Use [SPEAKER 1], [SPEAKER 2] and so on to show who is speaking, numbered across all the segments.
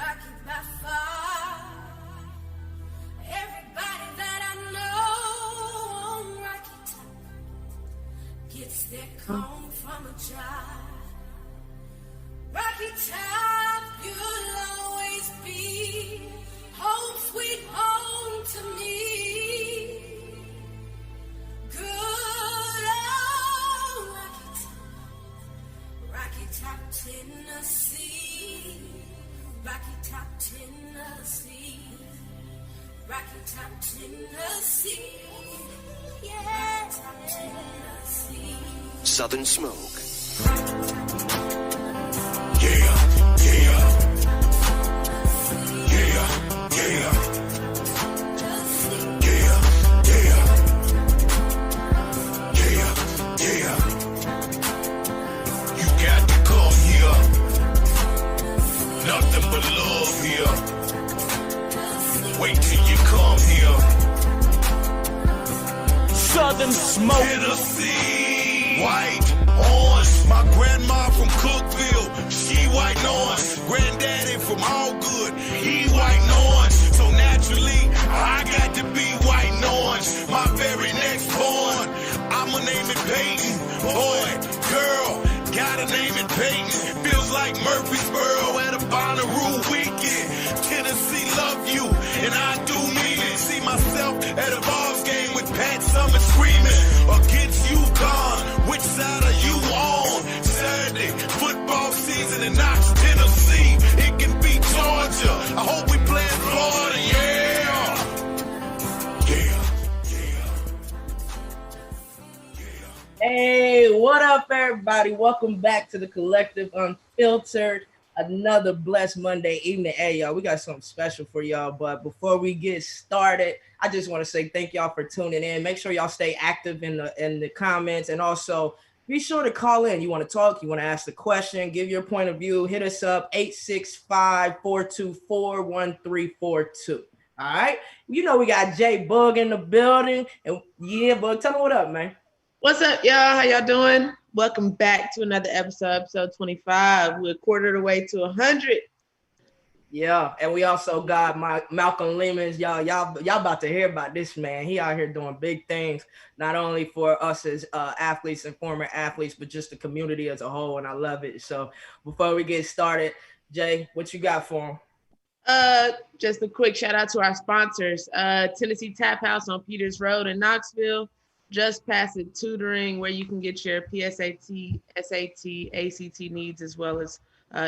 [SPEAKER 1] Rocky by far. Everybody that I know on Rocky Top gets their comb from a jar. Rocky Top, you'll always be home, sweet home to me. Good old Rocky Top, Tennessee. Rocky Top, Tennessee. Rocky Top, Tennessee. Yeah. Rocky Top, Tennessee.
[SPEAKER 2] Southern Smoke.
[SPEAKER 3] Yeah, yeah. Yeah, yeah. Yeah, yeah. Yeah, yeah. You got to come here. Nothing but love here. Wait till you come here.
[SPEAKER 4] Southern Smoke.
[SPEAKER 3] Tennessee, white, orange. My grandma from Cookville, she white and orange. Granddaddy from Allgood, he white and orange. So naturally, I got to be white and orange. My very next born, I'ma name it Peyton. Boy, girl, gotta name it Peyton. Feels like Murfreesboro at a Bonnaroo weekend. Tennessee love you, and I do mean it. See myself at a Vols game with Pat Summitt screaming against UConn. Which side are you on? Saturday, football season in Knox, Tennessee. It can be Georgia. I hope we play in Florida, yeah.
[SPEAKER 5] Hey, what up, everybody? Welcome back to the Collective Unfiltered. Another blessed Monday evening. Hey, y'all, we got something special for y'all. But before we get started, I just want to say thank y'all for tuning in. Make sure y'all stay active in the comments, and also be sure to call in. You want to talk, you want to ask a question, give your point of view, hit us up 865-424-1342. All right. You know, we got J Bug in the building. And yeah, Bug, tell me what up, man.
[SPEAKER 6] What's up, y'all? How y'all doing? Welcome back to another episode 25. We're a quarter of the way to 100.
[SPEAKER 5] Yeah, and we also got Malcolm Lemmons. Y'all about to hear about this man. He out here doing big things, not only for us as athletes and former athletes, but just the community as a whole, and I love it. So before we get started, Jay, what you got for him?
[SPEAKER 6] Just a quick shout out to our sponsors. Tennessee Tap House on Peters Road in Knoxville. Just past it tutoring, where you can get your PSAT, SAT, ACT needs, as well as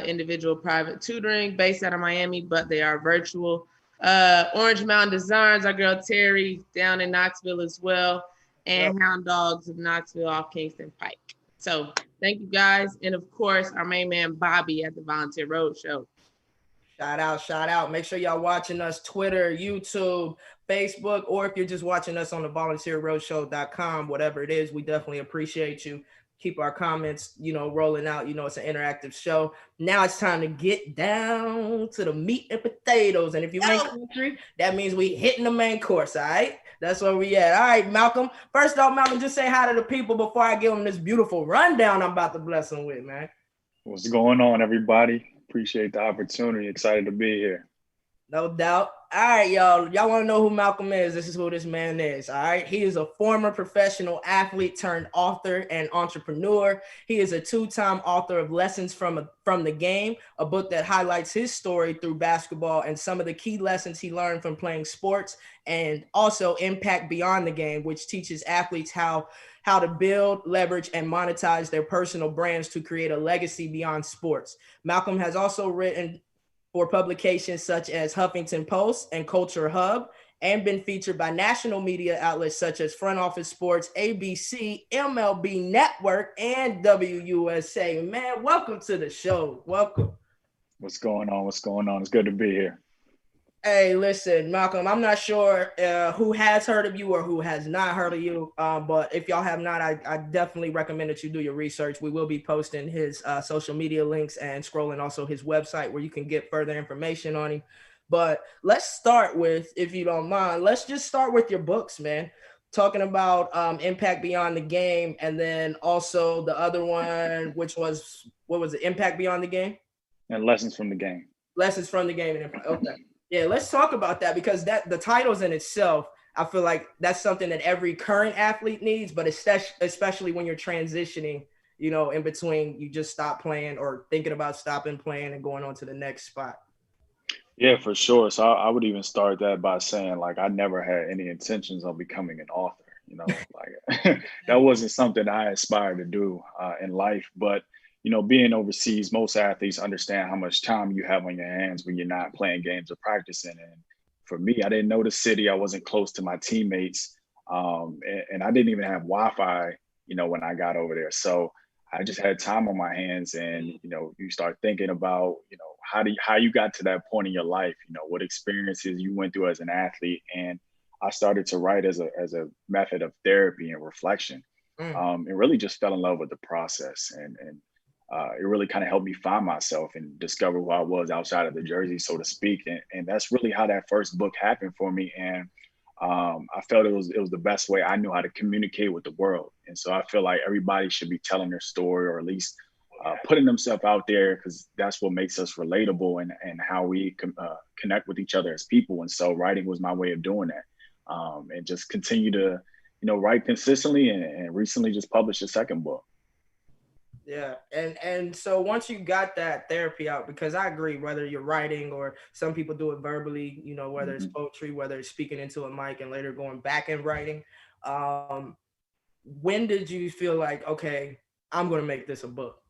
[SPEAKER 6] individual private tutoring based out of Miami, but they are virtual. Orange Mountain Designs, our girl Terry down in Knoxville as well, and Hound Dogs of Knoxville off Kingston Pike. So thank you guys. And of course, our main man Bobby at the Volunteer Road Show.
[SPEAKER 5] Shout out. Make sure y'all watching us Twitter, YouTube, Facebook, or if you're just watching us on the volunteerroadshow.com, whatever it is, we definitely appreciate you. Keep our comments, rolling out. It's an interactive show. Now it's time to get down to the meat and potatoes. And if you ain't country, that means we hitting the main course, all right? That's where we at. All right, Malcolm. First off, Malcolm, just say hi to the people before I give them this beautiful rundown I'm about to bless them with, man.
[SPEAKER 7] What's going on, everybody? Appreciate the opportunity. Excited to be here.
[SPEAKER 5] No doubt. All right, y'all. Y'all want to know who Malcolm is? This is who this man is. All right. He is a former professional athlete turned author and entrepreneur. He is a two-time author of Lessons from the Game, a book that highlights his story through basketball and some of the key lessons he learned from playing sports, and also Impact Beyond the Game, which teaches athletes how to build, leverage, and monetize their personal brands to create a legacy beyond sports. Malcolm has also written for publications such as Huffington Post and Culture Hub, and been featured by national media outlets such as Front Office Sports, ABC, MLB Network, and WUSA. Man, welcome to the show. Welcome.
[SPEAKER 7] What's going on? It's good to be here.
[SPEAKER 5] Hey, listen, Malcolm, I'm not sure who has heard of you or who has not heard of you, but if y'all have not, I definitely recommend that you do your research. We will be posting his social media links and scrolling also his website where you can get further information on him. But let's start with, if you don't mind, let's just start with your books, man. Talking about Impact Beyond the Game, and then also the other one, which was, what was it, Impact Beyond the Game?
[SPEAKER 7] And Lessons from the Game.
[SPEAKER 5] Lessons from the game. Okay. Yeah, let's talk about that because the titles in itself, I feel like that's something that every current athlete needs, but especially when you're transitioning, in between, you just stop playing or thinking about stopping playing and going on to the next spot.
[SPEAKER 7] Yeah, for sure. So I would even start that by saying, like, I never had any intentions of becoming an author. Like that wasn't something I aspired to do in life. But being overseas, most athletes understand how much time you have on your hands when you're not playing games or practicing. And for me, I didn't know the city. I wasn't close to my teammates, and I didn't even have Wi-Fi. When I got over there, so I just had time on my hands, and you start thinking about how you got to that point in your life, what experiences you went through as an athlete. And I started to write as a method of therapy and reflection, and really just fell in love with the process. And it really kind of helped me find myself and discover who I was outside of the jersey, so to speak. And that's really how that first book happened for me. And I felt it was the best way I knew how to communicate with the world. And so I feel like everybody should be telling their story, or at least putting themselves out there, because that's what makes us relatable and how we connect with each other as people. And so writing was my way of doing that, and just continue to, write consistently, and recently just published a second book.
[SPEAKER 5] Yeah. And so once you got that therapy out, because I agree, whether you're writing or some people do it verbally, whether it's poetry, whether it's speaking into a mic and later going back and writing, when did you feel like, okay, I'm going to make this a book?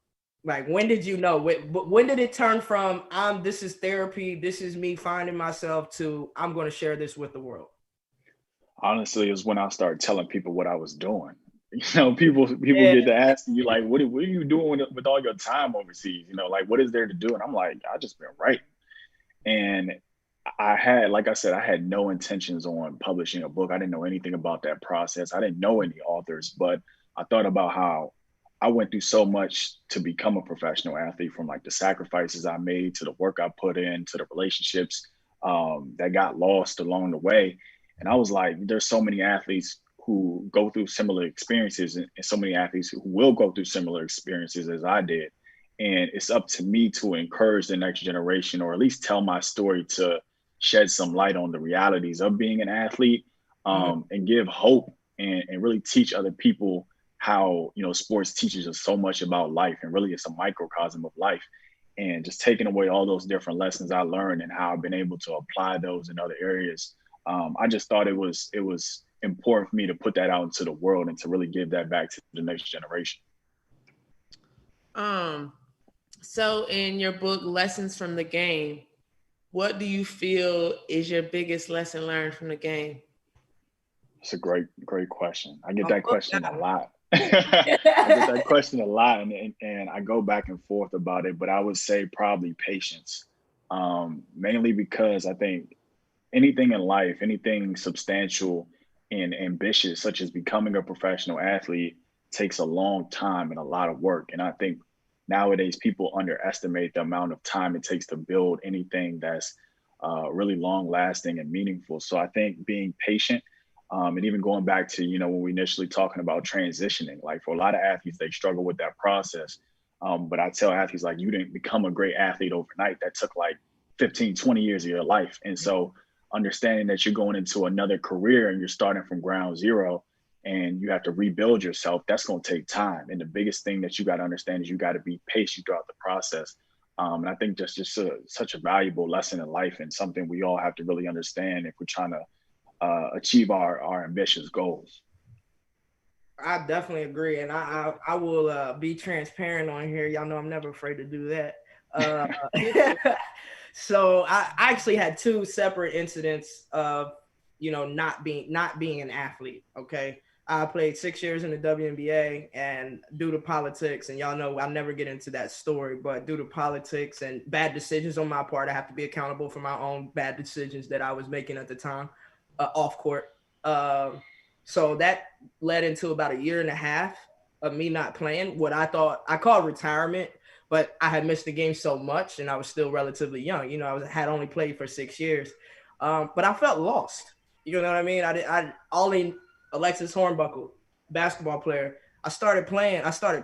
[SPEAKER 5] Like, when did you know? When did it turn from this is therapy, this is me finding myself, to I'm going to share this with the world?
[SPEAKER 7] Honestly, it was when I started telling people what I was doing. People get to asking you, like, what are you doing with all your time overseas? Like, what is there to do? And I'm like, I just been writing. And like I said, I had no intentions on publishing a book. I didn't know anything about that process. I didn't know any authors, but I thought about how I went through so much to become a professional athlete, from like the sacrifices I made to the work I put in to the relationships that got lost along the way. And I was like, there's so many athletes who go through similar experiences, and so many athletes who will go through similar experiences as I did. And it's up to me to encourage the next generation, or at least tell my story to shed some light on the realities of being an athlete, and give hope, and really teach other people how, sports teaches us so much about life, and really it's a microcosm of life. And just taking away all those different lessons I learned and how I've been able to apply those in other areas. I just thought it was important for me to put that out into the world and to really give that back to the next generation.
[SPEAKER 6] So in your book, Lessons from the Game, what do you feel is your biggest lesson learned from the game?
[SPEAKER 7] It's a great question. I get that question a lot. I get that question a lot, and I go back and forth about it, but I would say probably patience, mainly because I think anything in life, anything substantial and ambitious, such as becoming a professional athlete, takes a long time and a lot of work. And I think nowadays people underestimate the amount of time it takes to build anything that's really long lasting and meaningful. So I think being patient, and even going back to, when we initially talking about transitioning, like for a lot of athletes, they struggle with that process. But I tell athletes, like, you didn't become a great athlete overnight. That took like 15, 20 years of your life. And so understanding that you're going into another career and you're starting from ground zero and you have to rebuild yourself, that's going to take time. And the biggest thing that you got to understand is you got to be patient throughout the process. And I think that's just such a valuable lesson in life, and something we all have to really understand if we're trying to achieve our ambitious goals.
[SPEAKER 5] I definitely agree. And I will be transparent on here. Y'all know I'm never afraid to do that. So I actually had two separate incidents of, not being an athlete. Okay. I played 6 years in the WNBA, and due to politics, and y'all know I'll never get into that story, but due to politics and bad decisions on my part, I have to be accountable for my own bad decisions that I was making at the time off court. So that led into about 1.5 years of me not playing, what I thought I called retirement, but I had missed the game so much and I was still relatively young. I had only played for 6 years, but I felt lost. You know what I mean? Ollie Alexis Hornbuckle, basketball player. I started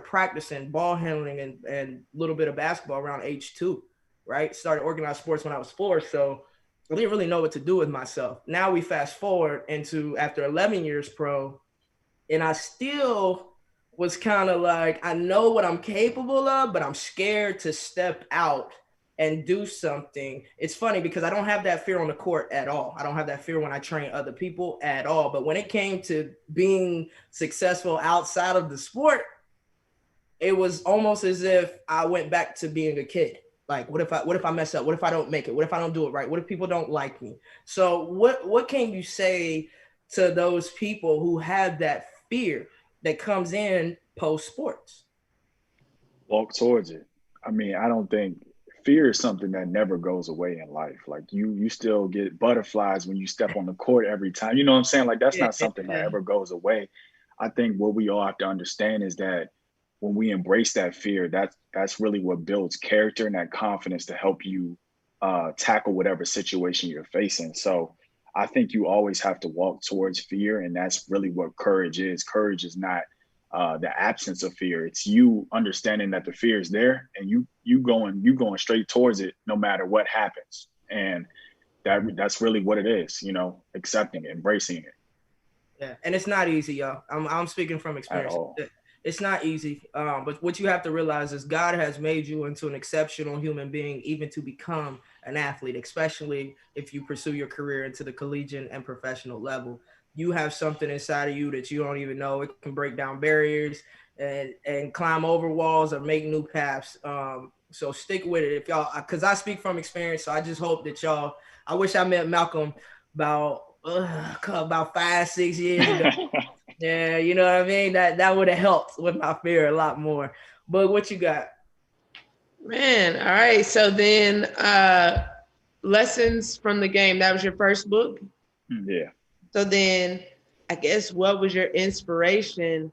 [SPEAKER 5] practicing ball handling and a little bit of basketball around age 2. right? Started organized sports when I was 4, so I didn't really know what to do with myself. Now we fast forward into after 11 years pro, and I still was kind of like, I know what I'm capable of, but I'm scared to step out and do something. It's funny because I don't have that fear on the court at all. I don't have that fear when I train other people at all. But when it came to being successful outside of the sport, it was almost as if I went back to being a kid. Like, what if I mess up? What if I don't make it? What if I don't do it right? What if people don't like me? So what can you say to those people who have that fear that comes in post sports?
[SPEAKER 7] Walk towards it. I mean, I don't think fear is something that never goes away in life. Like you still get butterflies when you step on the court every time. You know what I'm saying? Like that's not something that ever goes away. I think what we all have to understand is that when we embrace that fear, that's really what builds character and that confidence to help you tackle whatever situation you're facing. So I think you always have to walk towards fear, and that's really what courage is. Courage is not the absence of fear. It's you understanding that the fear is there, and you going straight towards it no matter what happens. And that's really what it is. You know, accepting it, embracing it.
[SPEAKER 5] Yeah, and it's not easy, y'all. I'm speaking from experience. It's not easy, but what you have to realize is God has made you into an exceptional human being, even to become an athlete, especially if you pursue your career into the collegiate and professional level. You have something inside of you that you don't even know. It can break down barriers and climb over walls or make new paths. So stick with it, if y'all, because I speak from experience. So I just hope that y'all. I wish I met Malcolm about 5-6 years ago. Yeah, you know what I mean? That would have helped with my fear a lot more. But what you got?
[SPEAKER 6] Man, all right. So then Lessons from the Game, that was your first book?
[SPEAKER 7] Yeah.
[SPEAKER 6] So then I guess what was your inspiration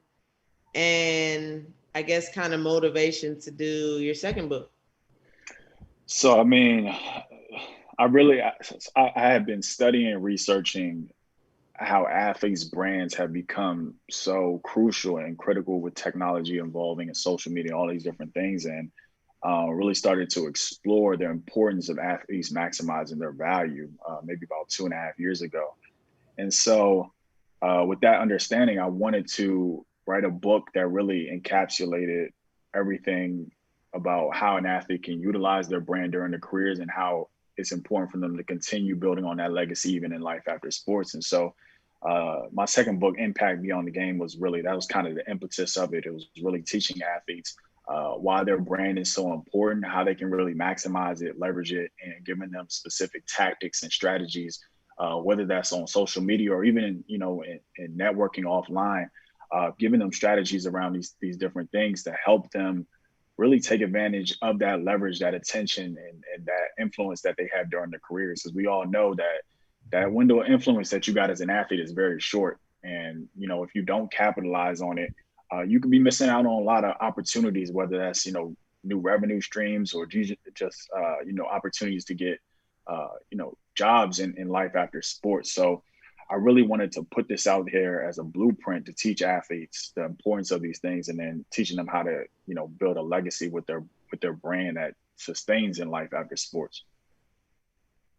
[SPEAKER 6] and I guess kind of motivation to do your second book?
[SPEAKER 7] So, I mean, I have been studying and researching how athletes' brands have become so crucial and critical with technology evolving and social media, all these different things, and really started to explore the importance of athletes maximizing their value maybe about 2.5 years ago. And so with that understanding, I wanted to write a book that really encapsulated everything about how an athlete can utilize their brand during their careers and how it's important for them to continue building on that legacy even in life after sports. And so my second book, Impact Beyond the Game, that was kind of the impetus of it. It was really teaching athletes why their brand is so important, how they can really maximize it, leverage it, and giving them specific tactics and strategies, whether that's on social media or even in networking offline, giving them strategies around these different things to help them really take advantage of that leverage, that attention, and that influence that they have during their careers. Because we all know that window of influence that you got as an athlete is very short. And, if you don't capitalize on it, you could be missing out on a lot of opportunities, whether that's, new revenue streams or just opportunities to get, jobs in life after sports. So I really wanted to put this out here as a blueprint to teach athletes the importance of these things, and then teaching them how to, build a legacy with their brand that sustains in life after sports.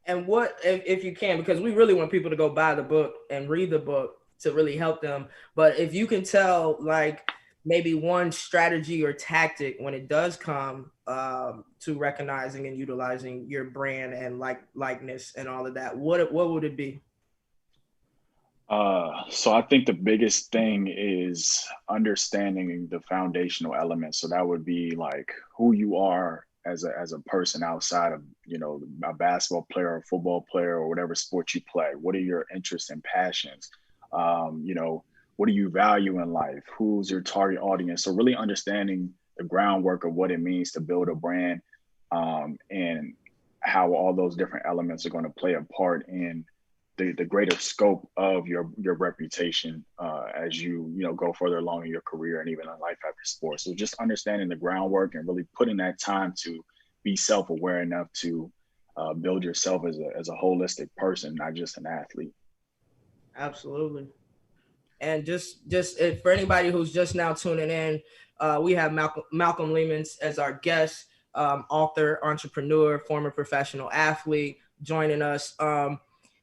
[SPEAKER 5] And what, if you can, because we really want people to go buy the book and read the book to really help them. But if you can tell, like, maybe one strategy or tactic when it does come to recognizing and utilizing your brand and likeness and all of that, what would it be?
[SPEAKER 7] So I think the biggest thing is understanding the foundational elements. So that would be like who you are as a person outside of, a basketball player or a football player or whatever sport you play. What are your interests and passions? What do you value in life? Who's your target audience? So really understanding the groundwork of what it means to build a brand, and how all those different elements are going to play a part in the greater scope of your reputation as you go further along in your career and even in life after sports. So just understanding the groundwork and really putting that time to be self-aware enough to build yourself as a holistic person, not just an athlete.
[SPEAKER 5] Absolutely. And just for anybody who's just now tuning in, we have Malcolm Lemmons as our guest. author, entrepreneur, former professional athlete, joining us.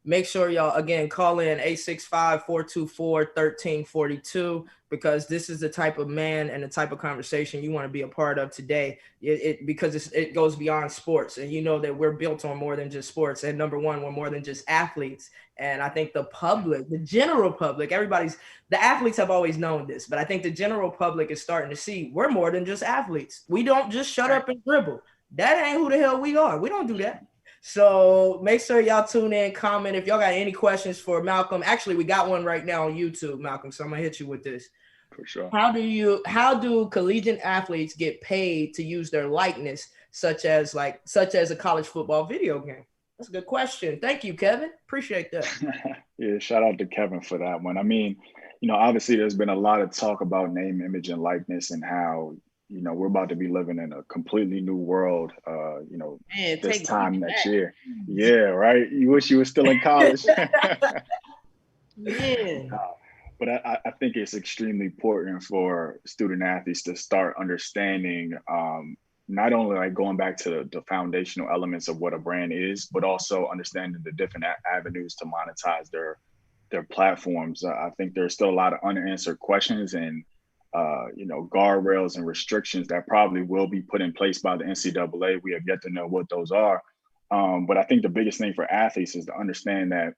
[SPEAKER 5] Make sure y'all, again, call in 865-424-1342, because this is the type of man and the type of conversation you want to be a part of today. Because it goes beyond sports, and you know that we're built on more than just sports. And number one, we're more than just athletes. And I think the public, the general public, the athletes have always known this, but I think the general public is starting to see we're more than just athletes. We don't just shut up and dribble. That ain't who the hell we are. We don't do that. So make sure y'all tune in, comment. If y'all got any questions for Malcolm, actually, we got one right now on YouTube, Malcolm. So I'm gonna hit you with this.
[SPEAKER 7] For sure.
[SPEAKER 5] How do collegiate athletes get paid to use their likeness, such as a college football video game? That's a good question. Thank you, Kevin. Appreciate that.
[SPEAKER 7] Yeah, shout out to Kevin for that one. I mean, obviously there's been a lot of talk about name, image, and likeness, and how we're about to be living in a completely new world, this time next year. Yeah, right? You wish you were still in college.
[SPEAKER 6] Yeah.
[SPEAKER 7] But I think it's extremely important for student athletes to start understanding, not only like going back to the foundational elements of what a brand is, but also understanding the different avenues to monetize their platforms. I think there's still a lot of unanswered questions and guardrails and restrictions that probably will be put in place by the NCAA. We have yet to know what those are. But I think the biggest thing for athletes is to understand that,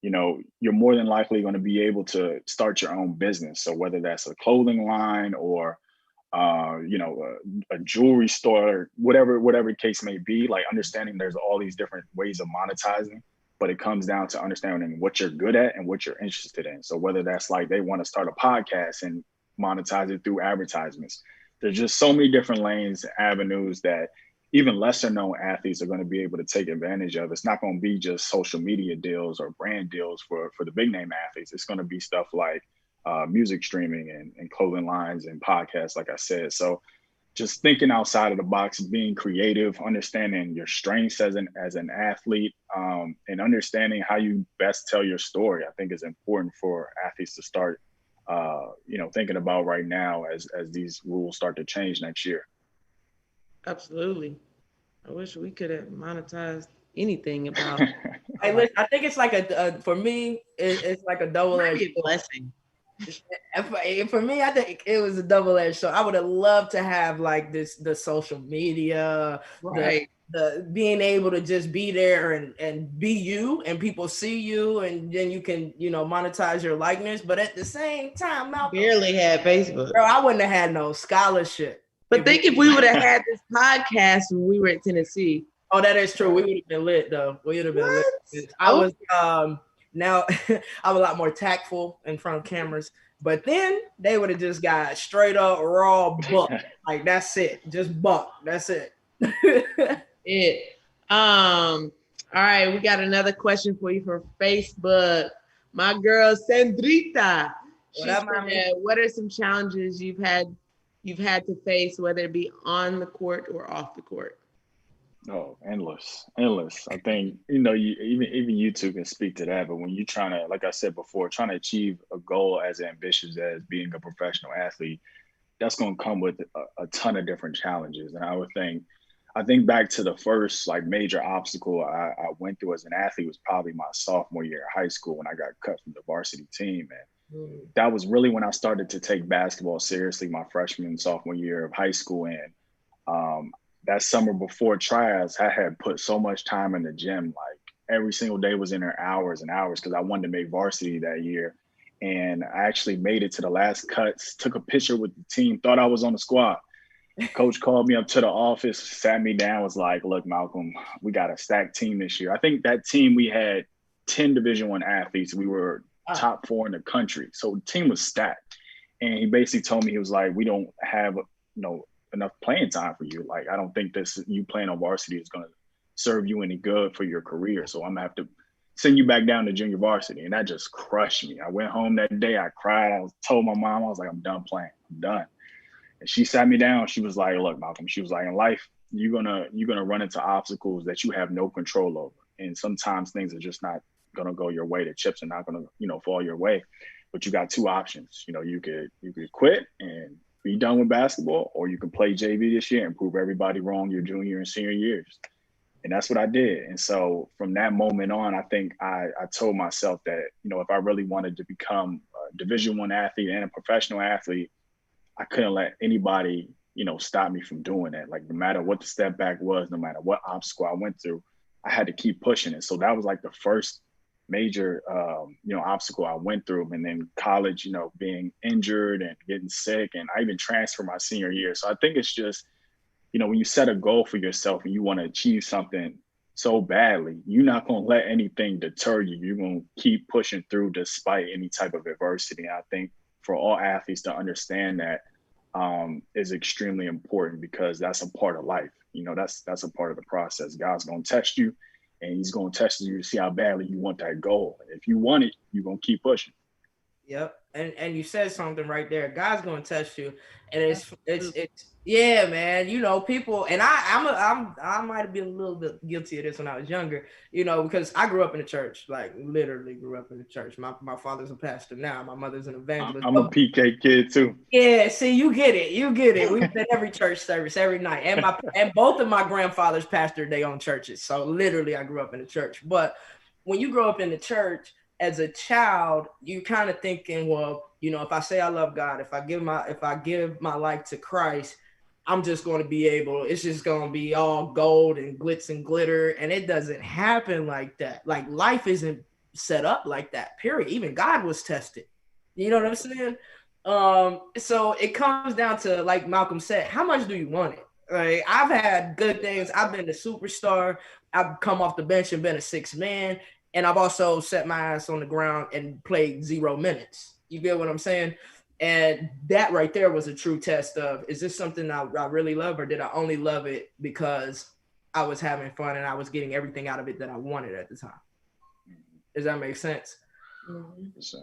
[SPEAKER 7] you're more than likely going to be able to start your own business. So whether that's a clothing line or, a jewelry store, whatever the case may be, like understanding there's all these different ways of monetizing, but it comes down to understanding what you're good at and what you're interested in. So whether that's like they want to start a podcast and monetize it through advertisements. There's just so many different lanes, avenues that even lesser known athletes are going to be able to take advantage of. It's not going to be just social media deals or brand deals for the big name athletes. It's going to be stuff like music streaming and clothing lines and podcasts, like I said. So just thinking outside of the box, being creative, understanding your strengths as an athlete, and understanding how you best tell your story, I think is important for athletes to start thinking about right now as these rules start to change next year.
[SPEAKER 6] Absolutely. I wish we could have monetized anything about.
[SPEAKER 5] Hey, listen, I think it's like for me, it's like a double-edged
[SPEAKER 6] blessing.
[SPEAKER 5] For me, I think it was a double-edged sword. I would have loved to have like the social media,
[SPEAKER 6] right?
[SPEAKER 5] The being able to just be there and be you, and people see you, and then you can monetize your likeness. But at the same time, Malcolm
[SPEAKER 6] barely had Facebook.
[SPEAKER 5] Bro, I wouldn't have had no scholarship.
[SPEAKER 6] But if we would have had this podcast when we were at Tennessee.
[SPEAKER 5] Oh, that is true. We would have been lit though. We would have been lit. I was now I'm a lot more tactful in front of cameras. But then they would have just got straight up raw buck. Like that's it. Just buck. That's it.
[SPEAKER 6] All right, we got another question for you from Facebook. My girl Sandrita. She said, what are some challenges you've had to face, whether it be on the court or off the court?
[SPEAKER 7] Oh, endless. I think, even you two can speak to that, but when you're trying to, like I said before, trying to achieve a goal as ambitious as being a professional athlete, that's going to come with a ton of different challenges. And I think back to the first like major obstacle I went through as an athlete was probably my sophomore year of high school when I got cut from the varsity team. And that was really when I started to take basketball seriously, my freshman and sophomore year of high school. And that summer before tryouts, I had put so much time in the gym, like every single day was in there hours and hours because I wanted to make varsity that year. And I actually made it to the last cuts, took a picture with the team, thought I was on the squad. Coach called me up to the office, sat me down, was like, look, Malcolm, we got a stacked team this year. I think that team, we had 10 Division I athletes. We were top 4 in the country. So the team was stacked. And he basically told me, he was like, we don't have enough playing time for you. Like, I don't think you playing on varsity is going to serve you any good for your career. So I'm going to have to send you back down to junior varsity. And that just crushed me. I went home that day. I cried. Told my mom, I was like, I'm done playing. I'm done. And she sat me down. She was like, look, Malcolm, she was like, in life, you're gonna run into obstacles that you have no control over. And sometimes things are just not gonna go your way. The chips are not gonna, fall your way. But you got two options. You could quit and be done with basketball, or you can play JV this year and prove everybody wrong your junior and senior years. And that's what I did. And so from that moment on, I think I told myself that, you know, if I really wanted to become a Division I athlete and a professional athlete, I couldn't let anybody, you know, stop me from doing that. Like, no matter what the step back was, no matter what obstacle I went through, I had to keep pushing it. So that was like the first major, you know, obstacle I went through. And then college, you know, being injured and getting sick, and I even transferred my senior year. So I think it's just, you know, when you set a goal for yourself and you want to achieve something so badly, you're not going to let anything deter you. You're going to keep pushing through despite any type of adversity. And I think for all athletes to understand that is extremely important, because that's a part of life. You know, that's a part of the process. God's going to test you, and he's going to test you to see how badly you want that goal. If you want it, you're going to keep pushing.
[SPEAKER 5] Yep. And you said something right there. God's gonna test you. And it's yeah, man. You know, people, and I might have been a little bit guilty of this when I was younger, you know, because I grew up in the church, like literally grew up in the church. My father's a pastor now, my mother's an evangelist.
[SPEAKER 7] I'm a PK kid too.
[SPEAKER 5] Yeah, see, you get it. We've been every church service every night. And both of my grandfathers pastored their own churches. So literally I grew up in the church. But when you grow up in the church, as a child, you kind of thinking, well, you know, if I say I love God, if I give my life to Christ, I'm just going to be able, it's just going to be all gold and glitz and glitter. And it doesn't happen like that. Like, life isn't set up like that, period. Even God was tested. You know what I'm saying? So it comes down to, like Malcolm said, how much do you want it? Like, I've had good things. I've been a superstar. I've come off the bench and been a sixth man. And I've also set my ass on the ground and played 0 minutes. You get what I'm saying? And that right there was a true test of, is this something I really love, or did I only love it because I was having fun and I was getting everything out of it that I wanted at the time? Does that make sense?
[SPEAKER 7] 100%.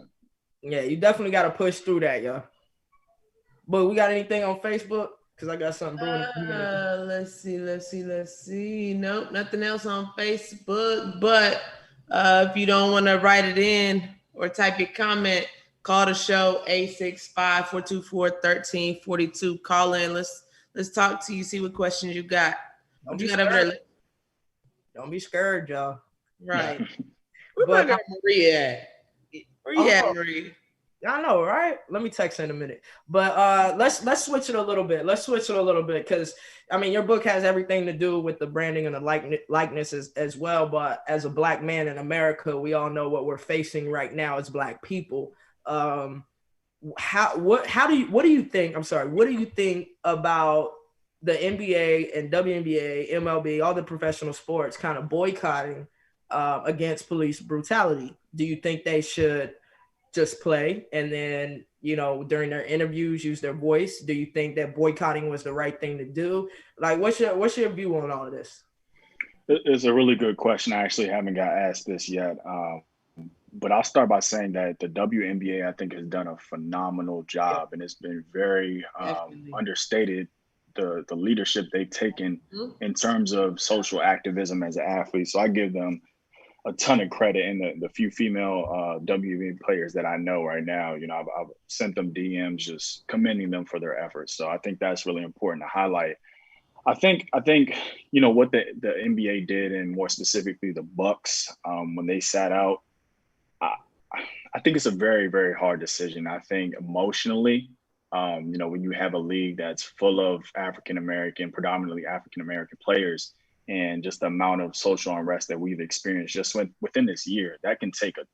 [SPEAKER 5] Yeah, you definitely got to push through that, yo. But we got anything on Facebook? Because I got something brewing.
[SPEAKER 6] Let's see. Nope, nothing else on Facebook. But if you don't want to write it in or type your comment, call the show 865-424-1342. Call in. Let's talk to you. See what questions you got.
[SPEAKER 5] Don't be scared. Don't be scared, y'all.
[SPEAKER 6] Right. Where my girl Marie at? Where you at, Marie?
[SPEAKER 5] I know, right? Let me text in a minute. But let's switch it a little bit. Because I mean, your book has everything to do with the branding and the likeness as well. But as a Black man in America, we all know what we're facing right now as Black people. What do you think about the NBA and WNBA, MLB, all the professional sports kind of boycotting against police brutality? Do you think they should just play and then, you know, during their interviews use their voice? Do you think that boycotting was the right thing to do? Like, what's your view on all of this?
[SPEAKER 7] It's a really good question. I actually haven't got asked this yet. But I'll start by saying that the WNBA, I think, has done a phenomenal job, and it's been very understated, the leadership they've taken in terms of social activism as an athlete. So I give them a ton of credit, and the few female WNBA players that I know right now, you know, I've sent them DMs just commending them for their efforts. So I think that's really important to highlight. I think you know what the NBA did, and more specifically the Bucks, when they sat out. I think it's a very, very hard decision. I think emotionally, you know, when you have a league that's full of predominantly African-American players, and just the amount of social unrest that we've experienced just within this year, that can take a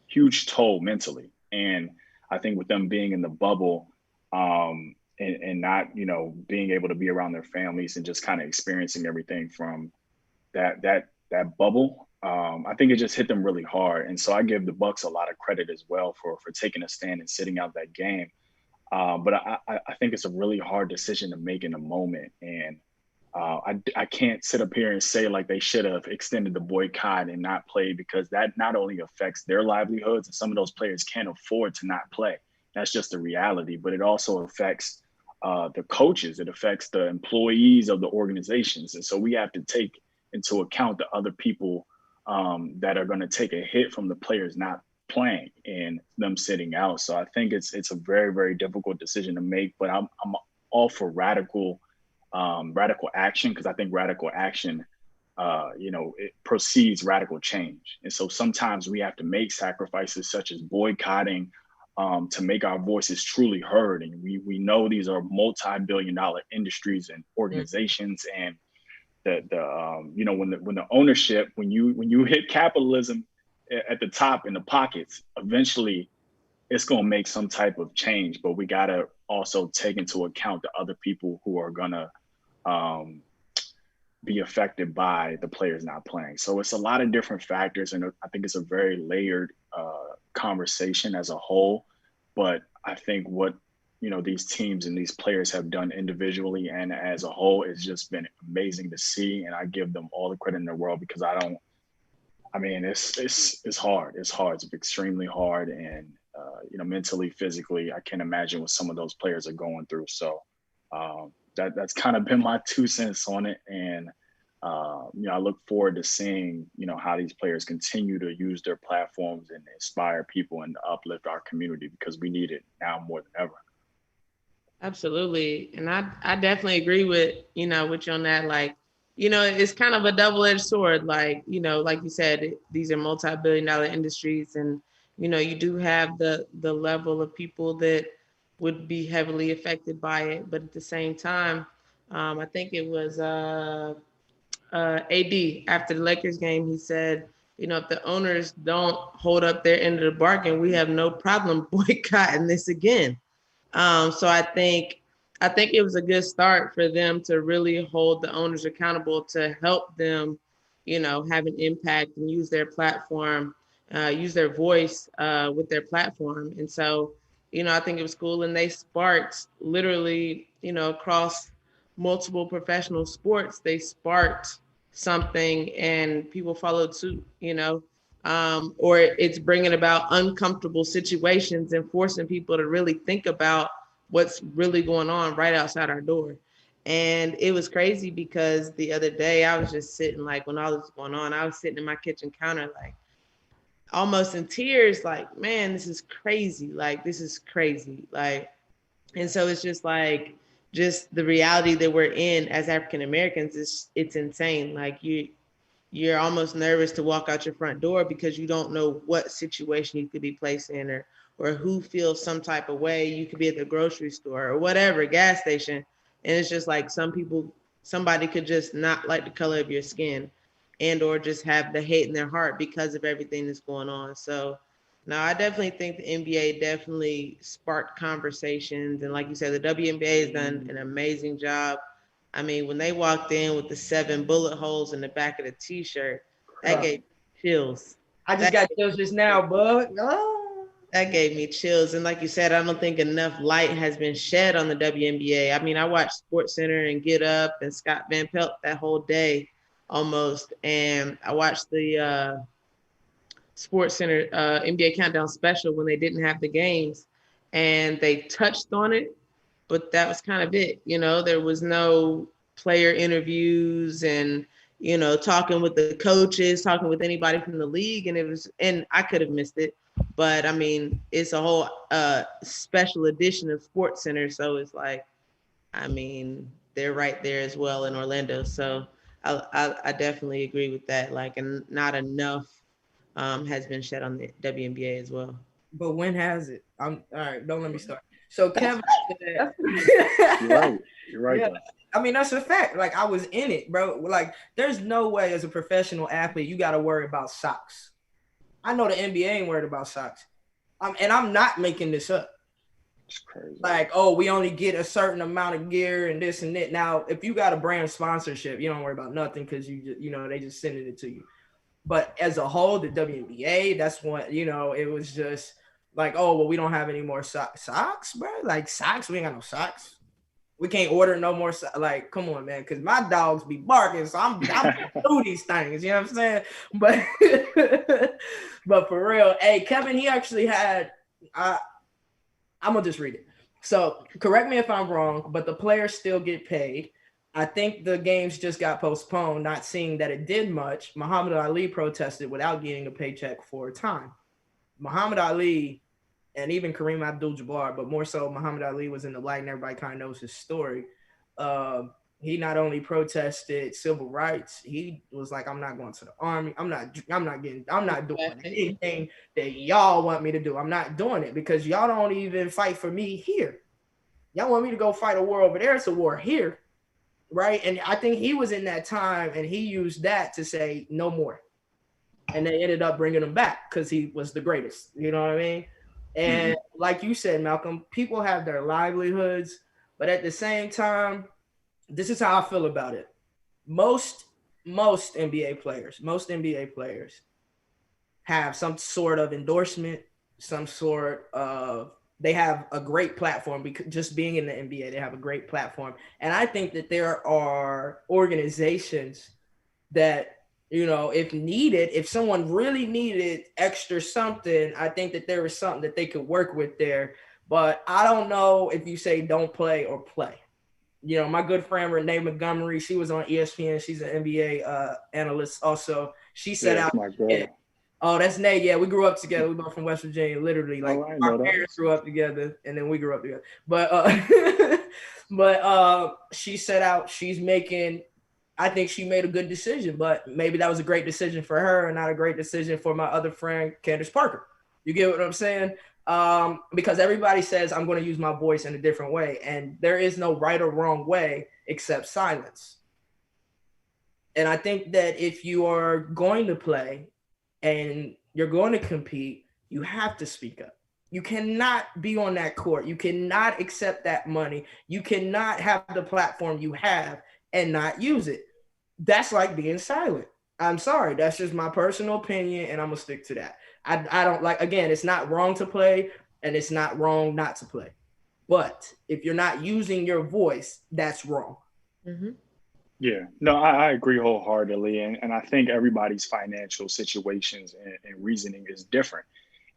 [SPEAKER 7] huge toll mentally. And I think with them being in the bubble and not, you know, being able to be around their families and just kind of experiencing everything from that bubble, I think it just hit them really hard. And so I give the Bucks a lot of credit as well for taking a stand and sitting out that game. But I think it's a really hard decision to make in the moment. And I can't sit up here and say like they should have extended the boycott and not played, because that not only affects their livelihoods, and some of those players can't afford to not play. That's just the reality. But it also affects the coaches. It affects the employees of the organizations. And so we have to take into account the other people that are going to take a hit from the players not playing and them sitting out. So I think it's a very, very difficult decision to make, but I'm all for radical action, because I think radical action, it precedes radical change. And so sometimes we have to make sacrifices such as boycotting to make our voices truly heard. And we know these are multi-billion-dollar industries and organizations, and when the ownership, when you hit capitalism at the top in the pockets, eventually it's going to make some type of change. But we got to also take into account the other people who are going to be affected by the players not playing. So it's a lot of different factors, and I think it's a very layered conversation as a whole. But I think what these teams and these players have done individually and as a whole, it's just been amazing to see, and I give them all the credit in the world, because it's hard. It's hard. It's extremely hard, and mentally, physically, I can't imagine what some of those players are going through. So that's kind of been my 2 cents on it. And, I look forward to seeing, how these players continue to use their platforms and inspire people and uplift our community, because we need it now more than ever.
[SPEAKER 6] Absolutely. And I definitely agree with you on that. Like, it's kind of a double-edged sword. Like, like you said, these are multi-billion-dollar industries, and, you do have the level of people that would be heavily affected by it. But at the same time, I think it was AD after the Lakers game, he said, if the owners don't hold up their end of the bargain, we have no problem boycotting this again. So I think it was a good start for them to really hold the owners accountable to help them, have an impact and use their platform, use their voice with their platform. And so, I think it was cool, and they sparked literally, across multiple professional sports, they sparked something and people followed suit, or it's bringing about uncomfortable situations and forcing people to really think about what's really going on right outside our door. And it was crazy because the other day I was just sitting, like, when all this was going on, I was sitting in my kitchen counter, like almost in tears, like, man, this is crazy. Like, this is crazy. Like, and so it's just like, just the reality that we're in as African Americans it's insane. Like, you're almost nervous to walk out your front door because you don't know what situation you could be placed in, or who feels some type of way. You could be at the grocery store or whatever, gas station. And it's just like somebody could just not like the color of your skin, and or just have the hate in their heart because of everything that's going on. So no, I definitely think the NBA definitely sparked conversations. And like you said, the WNBA has done an amazing job. I mean, when they walked in with the 7 bullet holes in the back of the t-shirt, that gave me chills.
[SPEAKER 5] I just got chills just now, bud. Oh.
[SPEAKER 6] That gave me chills. And like you said, I don't think enough light has been shed on the WNBA. I mean, I watched SportsCenter and Get Up and Scott Van Pelt that whole day almost. And I watched the SportsCenter NBA Countdown special when they didn't have the games, and they touched on it, but that was kind of it. There was no player interviews and, talking with the coaches, talking with anybody from the league. And I could have missed it, but I mean, it's a whole special edition of SportsCenter. So it's like, I mean, they're right there as well in Orlando. So I definitely agree with that. Like, and not enough has been shed on the WNBA as well.
[SPEAKER 5] But when has it? All right, don't let me start. So Kevin,
[SPEAKER 7] you're right. Yeah.
[SPEAKER 5] I mean, that's a fact. Like, I was in it, bro. Like, there's no way as a professional athlete you got to worry about socks. I know the NBA ain't worried about socks. And I'm not making this up.
[SPEAKER 7] It's crazy.
[SPEAKER 5] Like, oh, we only get a certain amount of gear and this and that. Now, if you got a brand sponsorship, you don't worry about nothing because they just sending it to you. But as a whole, the WNBA, that's what, it was just like, oh, well, we don't have any more socks, bro. Like, socks, we ain't got no socks. We can't order no more. Like, come on, man, because my dogs be barking, so I'm through these things. You know what I'm saying? But for real, hey, Kevin, he actually had. I'm gonna just read it. So, correct me if I'm wrong, but the players still get paid. I think the games just got postponed, not seeing that it did much. Muhammad Ali protested without getting a paycheck for a time. Muhammad Ali and even Kareem Abdul-Jabbar, but more so Muhammad Ali was in the light and everybody kind of knows his story. He not only protested civil rights, he was like, I'm not going to the army. I'm not doing anything that y'all want me to do. I'm not doing it because y'all don't even fight for me here. Y'all want me to go fight a war over there. It's a war here. Right. And I think he was in that time and he used that to say no more. And they ended up bringing him back because he was the greatest. You know what I mean? And like you said, Malcolm, people have their livelihoods, but at the same time, this is how I feel about it. Most NBA players have some sort of endorsement, some sort of, they have a great platform because just being in the NBA, they have a great platform. And I think that there are organizations that, you know, if needed, if someone really needed extra something, I think that there is something that they could work with there. But I don't know if you say don't play or play. You know, my good friend Renee Montgomery, she was on ESPN. She's an NBA analyst also. She said out. Oh, that's Nate. Yeah, we grew up together. We both from West Virginia, literally. Like our parents grew up together, and then we grew up together. But she set out. She's making. I think she made a good decision, but maybe that was a great decision for her and not a great decision for my other friend Candace Parker. You get what I'm saying? Because everybody says I'm going to use my voice in a different way, and there is no right or wrong way except silence. And I think that if you are going to play and you're going to compete, you have to speak up. You cannot be on that court. You cannot accept that money. You cannot have the platform you have and not use it. That's like being silent. I'm sorry. That's just my personal opinion, and I'm going to stick to that. I don't like, again, it's not wrong to play, and it's not wrong not to play. But if you're not using your voice, that's wrong.
[SPEAKER 6] Mm-hmm.
[SPEAKER 7] Yeah, no, I agree wholeheartedly. And I think everybody's financial situations and reasoning is different.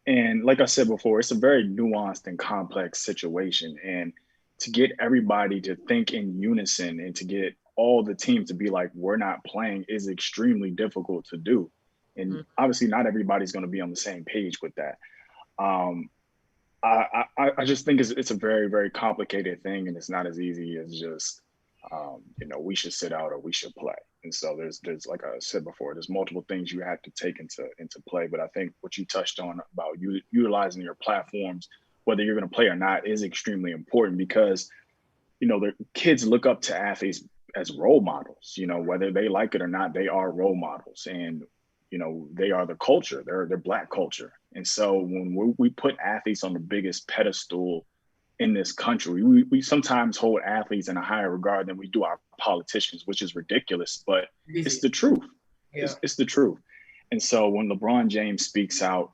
[SPEAKER 7] And like I said before, it's a very nuanced and complex situation. And to get everybody to think in unison and to get all the teams to be like, we're not playing is extremely difficult to do. And obviously not everybody's going to be on the same page with that. I just think it's a very, very complicated thing. And it's not as easy as just, we should sit out or we should play. And so there's like I said before, there's multiple things you have to take into play. But I think what you touched on about utilizing your platforms, whether you're going to play or not, is extremely important because, the kids look up to athletes as role models, whether they like it or not, they are role models. And, they are the culture, they're Black culture. And so when we put athletes on the biggest pedestal in this country, we sometimes hold athletes in a higher regard than we do our politicians, which is ridiculous, but it's the truth. Yeah. It's the truth. And so when LeBron James speaks out,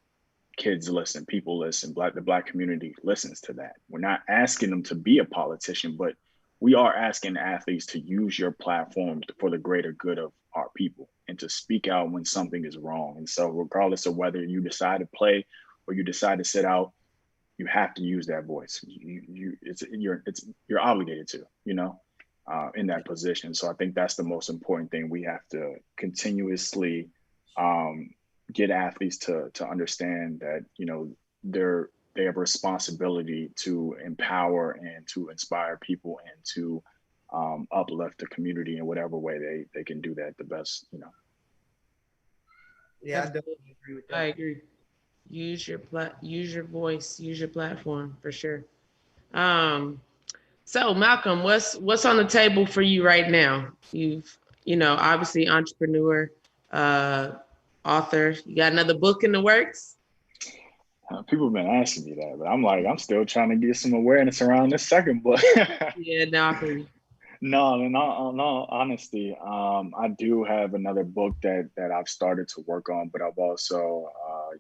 [SPEAKER 7] kids listen, people listen, the Black community listens to that. We're not asking them to be a politician, but we are asking athletes to use your platform for the greater good of our people and to speak out when something is wrong. And so regardless of whether you decide to play or you decide to sit out, you have to use that voice. You're obligated to, in that position. So I think that's the most important thing. We have to continuously get athletes to understand that, they have a responsibility to empower and to inspire people and to uplift the community in whatever way they can do that the best,
[SPEAKER 5] Yeah, I definitely agree with that.
[SPEAKER 6] I agree. Use your voice, use your platform for sure. So Malcolm, what's on the table for you right now? You've, obviously entrepreneur, author. You got another book in the works?
[SPEAKER 7] People have been asking me that, but I'm still trying to get some awareness around this second book.
[SPEAKER 6] Yeah, no, I agree.
[SPEAKER 7] No, honesty, I do have another book that I've started to work on, but I've also,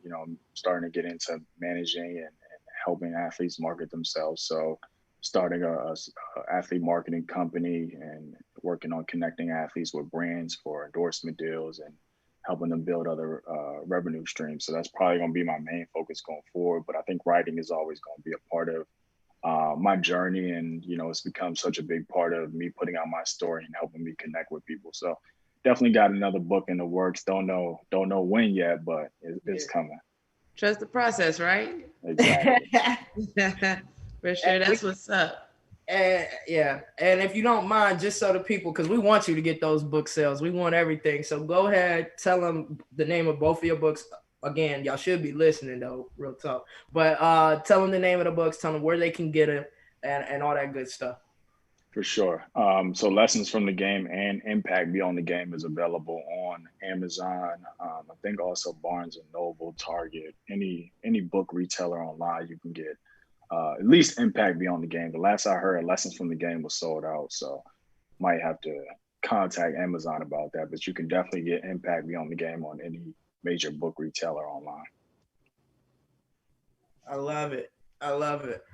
[SPEAKER 7] I'm starting to get into managing and helping athletes market themselves. So starting a athlete marketing company and working on connecting athletes with brands for endorsement deals and helping them build other revenue streams. So that's probably going to be my main focus going forward. But I think writing is always going to be a part of my journey. And, it's become such a big part of me putting out my story and helping me connect with people. So definitely got another book in the works. Don't know when yet, but it's coming.
[SPEAKER 6] Trust the process, right?
[SPEAKER 7] Exactly.
[SPEAKER 6] For sure. That's what's up.
[SPEAKER 5] And yeah, and if you don't mind, just so the people, because we want you to get those book sales, we want everything. So go ahead, tell them the name of both of your books. Again, y'all should be listening though, real talk. But tell them the name of the books, tell them where they can get it, and all that good stuff.
[SPEAKER 7] For sure. So Lessons from the Game and Impact Beyond the Game is available on Amazon. I think also Barnes and Noble, Target, any book retailer online you can get. At least Impact Beyond the Game. The last I heard, Lessons from the Game was sold out. So might have to contact Amazon about that. But you can definitely get Impact Beyond the Game on any major book retailer online.
[SPEAKER 5] I love it. I love it.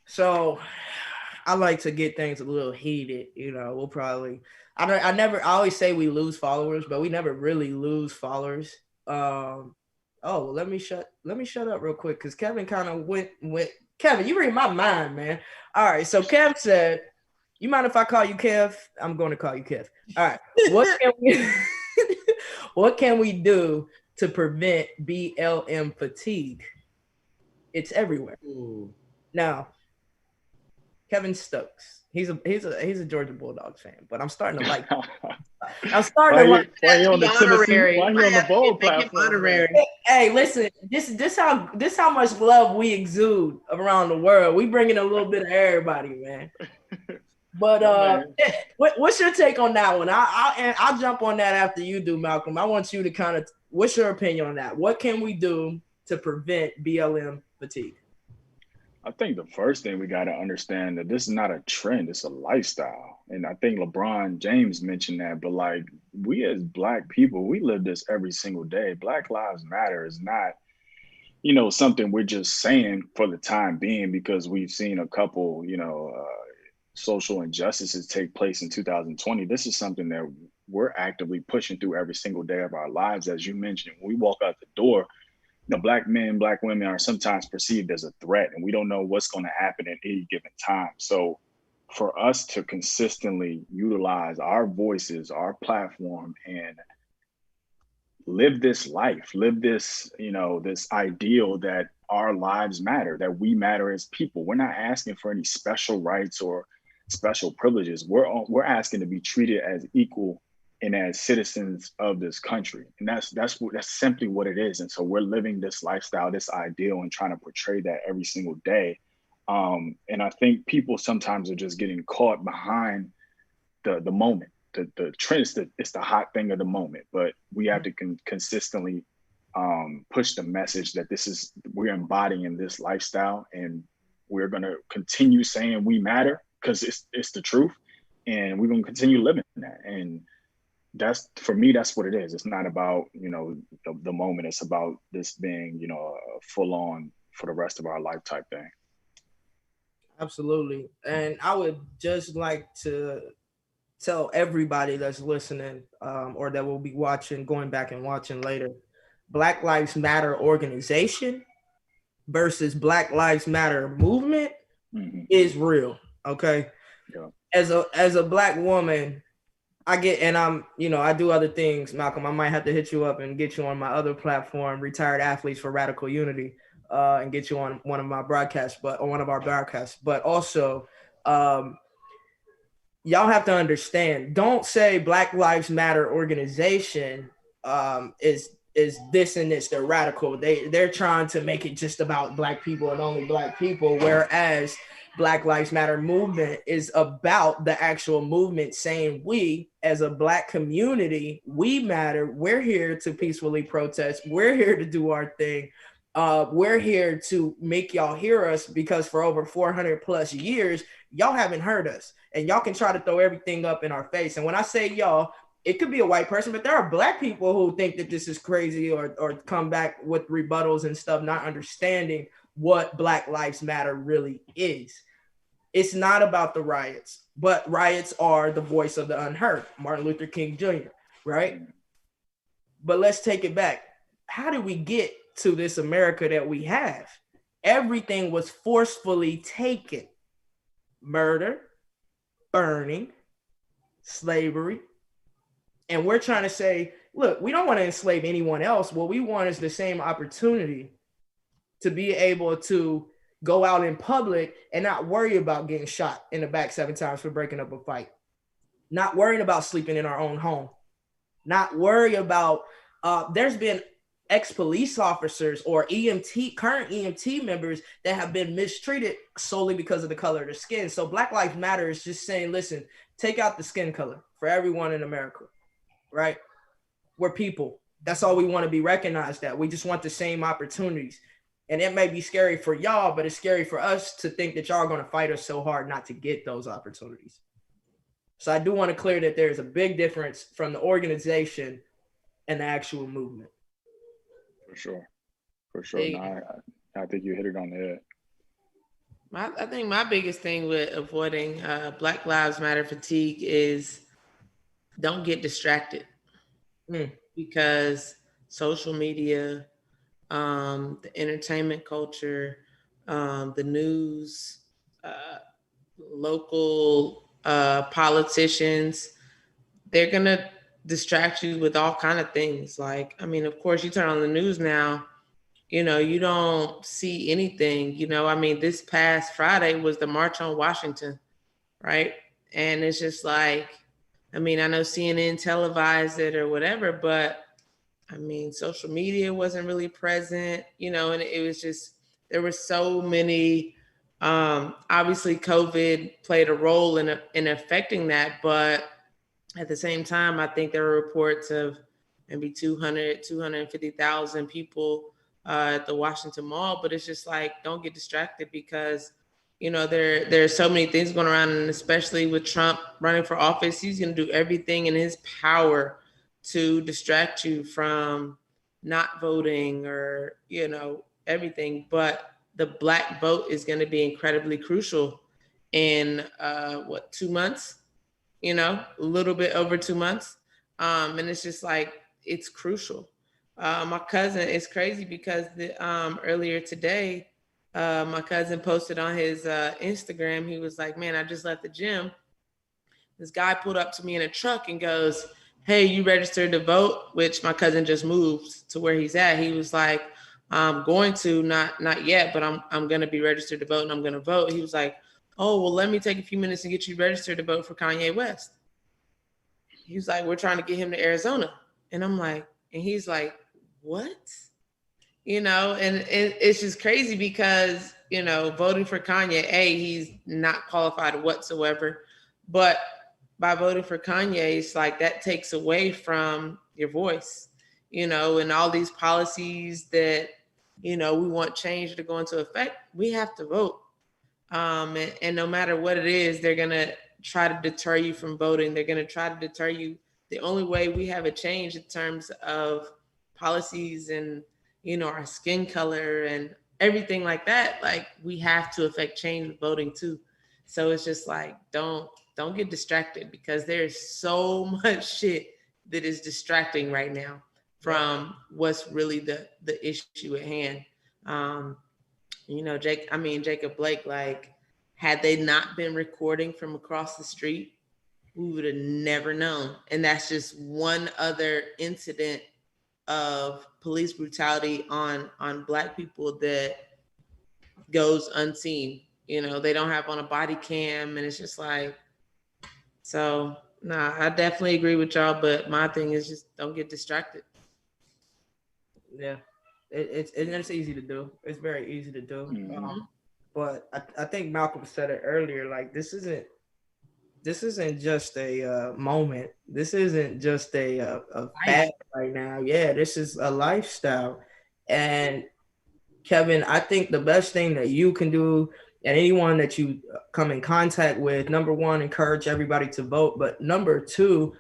[SPEAKER 5] So I like to get things a little heated. You know, we'll probably. I always say we lose followers, but we never really lose followers. Oh, well, let me shut up real quick because Kevin kind of went. Kevin, you read my mind, man. All right, so Kev said, "You mind if I call you Kev?" I'm going to call you Kev. All right, what can we do to prevent BLM fatigue? It's everywhere.
[SPEAKER 6] Ooh.
[SPEAKER 5] Now, Kevin Stokes. He's a Georgia Bulldogs fan, but I'm starting to like him. I'm starting to like.
[SPEAKER 7] Why he on the Tennessee? Why he on the bowl
[SPEAKER 6] Make him
[SPEAKER 7] platform?
[SPEAKER 6] honorary.
[SPEAKER 5] Hey, listen. This how much love we exude around the world. We bring in a little bit of everybody, man. But what's your take on that one? I'll jump on that after you do, Malcolm. I want you to kind of. What's your opinion on that? What can we do to prevent BLM fatigue?
[SPEAKER 7] I think the first thing we got to understand that this is not a trend, it's a lifestyle. And I think LeBron James mentioned that, but like we as Black people, we live this every single day. Black Lives Matter is not, something we're just saying for the time being because we've seen a couple, social injustices take place in 2020. This is something that we're actively pushing through every single day of our lives. As you mentioned, when we walk out the door, Black men, Black women are sometimes perceived as a threat, and we don't know what's going to happen at any given time. So for us to consistently utilize our voices, our platform, and live this life, live this, this ideal that our lives matter, that we matter as people. We're not asking for any special rights or special privileges. We're asking to be treated as equal and as citizens of this country. And that's simply what it is. And so we're living this lifestyle, this ideal, and trying to portray that every single day. And I think people sometimes are just getting caught behind the moment. The trend is it's the hot thing of the moment, but we have to consistently push the message that we're embodying this lifestyle, and we're going to continue saying we matter because it's the truth, and we're going to continue living that. And for me, that's what it is. It's not about, the moment. It's about this being, a full on for the rest of our life type thing.
[SPEAKER 5] Absolutely. And I would just like to tell everybody that's listening or that will be watching, going back and watching later, Black Lives Matter organization versus Black Lives Matter movement is real. Okay.
[SPEAKER 7] Yeah.
[SPEAKER 5] As a Black woman, I do other things, Malcolm. I might have to hit you up and get you on my other platform, Retired Athletes for Radical Unity, and get you on one of my broadcasts, one of our broadcasts. But also, y'all have to understand, don't say Black Lives Matter organization is this and this. They're radical. They're trying to make it just about Black people and only Black people, whereas Black Lives Matter movement is about the actual movement saying we as a Black community, we matter. We're here to peacefully protest. We're here to do our thing. We're here to make y'all hear us because for over 400 plus years, y'all haven't heard us, and y'all can try to throw everything up in our face. And when I say y'all, it could be a white person, but there are Black people who think that this is crazy or come back with rebuttals and stuff, not understanding what Black Lives Matter really is. It's not about the riots, but riots are the voice of the unheard, Martin Luther King Jr., right? But let's take it back. How did we get to this America that we have? Everything was forcefully taken. Murder, burning, slavery. And we're trying to say, look, we don't want to enslave anyone else. What we want is the same opportunity to be able to go out in public and not worry about getting shot in the back 7 times for breaking up a fight, not worrying about sleeping in our own home, not worry about, there's been ex-police officers or current EMT members that have been mistreated solely because of the color of their skin. So Black Lives Matter is just saying, listen, take out the skin color for everyone in America, right? We're people. That's all we want to be recognized at. We just want the same opportunities. And it may be scary for y'all, but it's scary for us to think that y'all are going to fight us so hard not to get those opportunities. So I do want to clear that there's a big difference from the organization and the actual movement.
[SPEAKER 7] For sure. No, I think you hit it on the head.
[SPEAKER 6] I think my biggest thing with avoiding Black Lives Matter fatigue is don't get distracted. Because social media, the entertainment culture, the news, local politicians, they're going to distract you with all kind of things. Like, I mean, of course, you turn on the news now, you know, you don't see anything. You know, I mean, this past Friday was the March on Washington, right? And it's just like, I mean, I know CNN televised it or whatever, but I mean, social media wasn't really present, you know, and it was just, there were so many, obviously COVID played a role in affecting that, but at the same time, I think there were reports of maybe 250,000 people at the Washington Mall, but it's just like, don't get distracted because, you know, there are so many things going around, and especially with Trump running for office, he's going to do everything in his power to distract you from not voting or, you know, everything. But the Black vote is going to be incredibly crucial in 2 months, you know, a little bit over 2 months. And it's just like, it's crucial. My cousin, it's crazy because earlier today, my cousin posted on his Instagram, he was like, man, I just left the gym. This guy pulled up to me in a truck and goes, hey, you registered to vote? Which my cousin just moved to where he's at. He was like, I'm going to, not yet, but I'm going to be registered to vote and I'm going to vote. He was like, oh, well, let me take a few minutes and get you registered to vote for Kanye West. He was like, we're trying to get him to Arizona. And I'm like, and he's like, what? You know, and it's just crazy because, you know, voting for Kanye, he's not qualified whatsoever. But by voting for Kanye, it's like that takes away from your voice, you know, and all these policies that, you know, we want change to go into effect, we have to vote. And no matter what it is, they're going to try to deter you from voting. They're going to try to deter you. The only way we have a change in terms of policies and, you know, our skin color and everything like that, like we have to affect change with voting too. So it's just like, don't get distracted because there's so much shit that is distracting right now from what's really the issue at hand. You know, Jacob Blake, like, had they not been recording from across the street, we would have never known. And that's just one other incident of police brutality on Black people that goes unseen. You know, they don't have on a body cam, and it's just like, so nah, I definitely agree with y'all, but my thing is just don't get distracted.
[SPEAKER 5] Yeah, it's easy to do. It's very easy to do.
[SPEAKER 6] Mm-hmm.
[SPEAKER 5] But I think Malcolm said it earlier. Like this isn't just a moment. This isn't just a fad right now. Yeah, this is a lifestyle. And Kevin, I think the best thing that you can do, and anyone that you come in contact with, number one, encourage everybody to vote. But number two,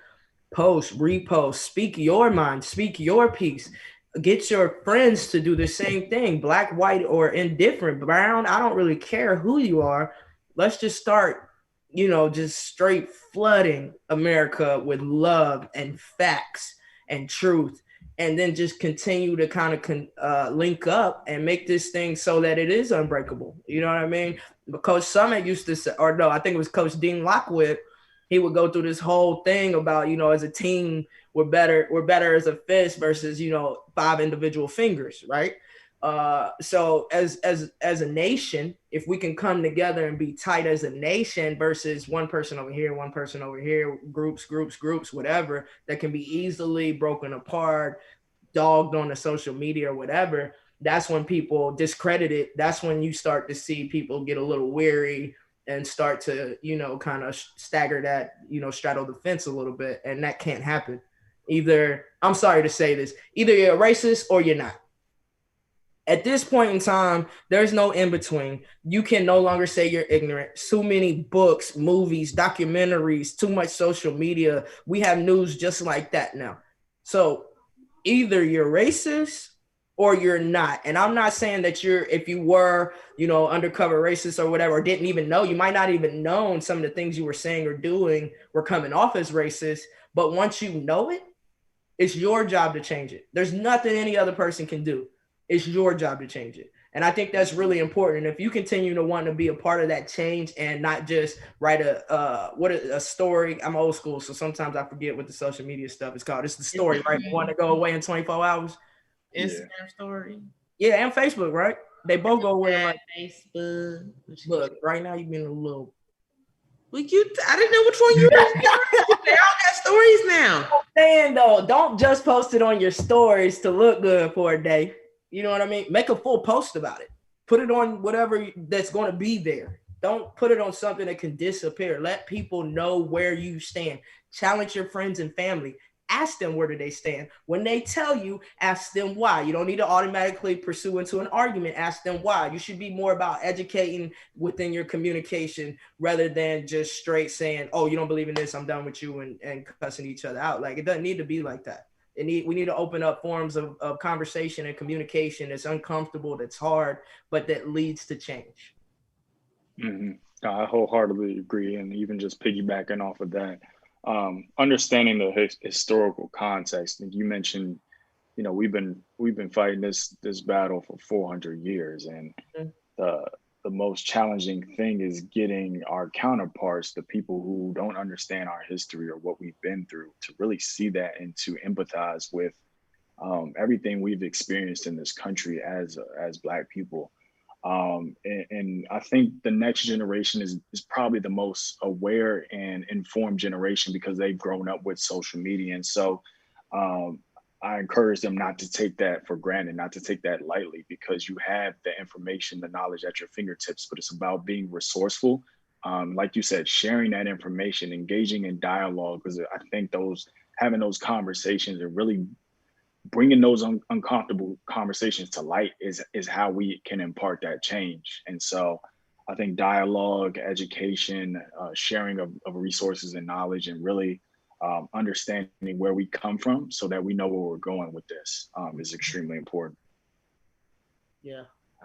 [SPEAKER 5] post, repost, speak your mind, speak your piece. Get your friends to do the same thing, Black, white, or indifferent, brown. I don't really care who you are. Let's just start, you know, just straight flooding America with love and facts and truth. And then just continue to kind of link up and make this thing so that it is unbreakable. You know what I mean? But Coach Summit used to say, or no, I think it was Coach Dean Lockwood. He would go through this whole thing about, you know, as a team, we're better as a fist versus, you know, 5 individual fingers, right? So as a nation, if we can come together and be tight as a nation versus one person over here, one person over here, groups, whatever, that can be easily broken apart, dogged on the social media or whatever, that's when people discredit it. That's when you start to see people get a little weary and start to, kind of stagger that, straddle the fence a little bit. And that can't happen. Either, I'm sorry to say this, either you're a racist or you're not. At this point in time, there's no in between. You can no longer say you're ignorant. So many books, movies, documentaries, too much social media. We have news just like that now. So either you're racist or you're not. And I'm not saying that if you were, undercover racist or whatever, or didn't even know, you might not even known some of the things you were saying or doing were coming off as racist. But once you know it, it's your job to change it. There's nothing any other person can do. It's your job to change it. And I think that's really important. If you continue to want to be a part of that change and not just write a story. I'm old school, so sometimes I forget what the social media stuff is called. It's the story, right? You want to go away in 24 hours.
[SPEAKER 6] Instagram story.
[SPEAKER 5] Yeah, and Facebook, right? They both go away. Like
[SPEAKER 6] Facebook.
[SPEAKER 5] Look, right now you've been a little.
[SPEAKER 6] Well, I didn't know which one you were. They all got stories now.
[SPEAKER 5] I'm saying though, don't just post it on your stories to look good for a day. You know what I mean? Make a full post about it. Put it on whatever that's going to be there. Don't put it on something that can disappear. Let people know where you stand. Challenge your friends and family. Ask them where do they stand. When they tell you, ask them why. You don't need to automatically pursue into an argument. Ask them why. You should be more about educating within your communication rather than just straight saying, oh, you don't believe in this, I'm done with you, and cussing each other out. Like, it doesn't need to be like that. We need to open up forms of conversation and communication that's uncomfortable, that's hard, but that leads to change.
[SPEAKER 7] Mm-hmm. I wholeheartedly agree. And even just piggybacking off of that, understanding the historical context. And you mentioned, we've been fighting this battle for 400 years, and the most challenging thing is getting our counterparts, the people who don't understand our history or what we've been through, to really see that and to empathize with everything we've experienced in this country as Black people. And I think the next generation is probably the most aware and informed generation because they've grown up with social media. And so I encourage them not to take that for granted, not to take that lightly, because you have the information, the knowledge at your fingertips, but it's about being resourceful. Like you said, sharing that information, engaging in dialogue, because I think having those conversations and really bringing those uncomfortable conversations to light is how we can impart that change. And so I think dialogue, education, sharing of resources and knowledge, and really understanding where we come from so that we know where we're going with this is extremely important.
[SPEAKER 5] Yeah,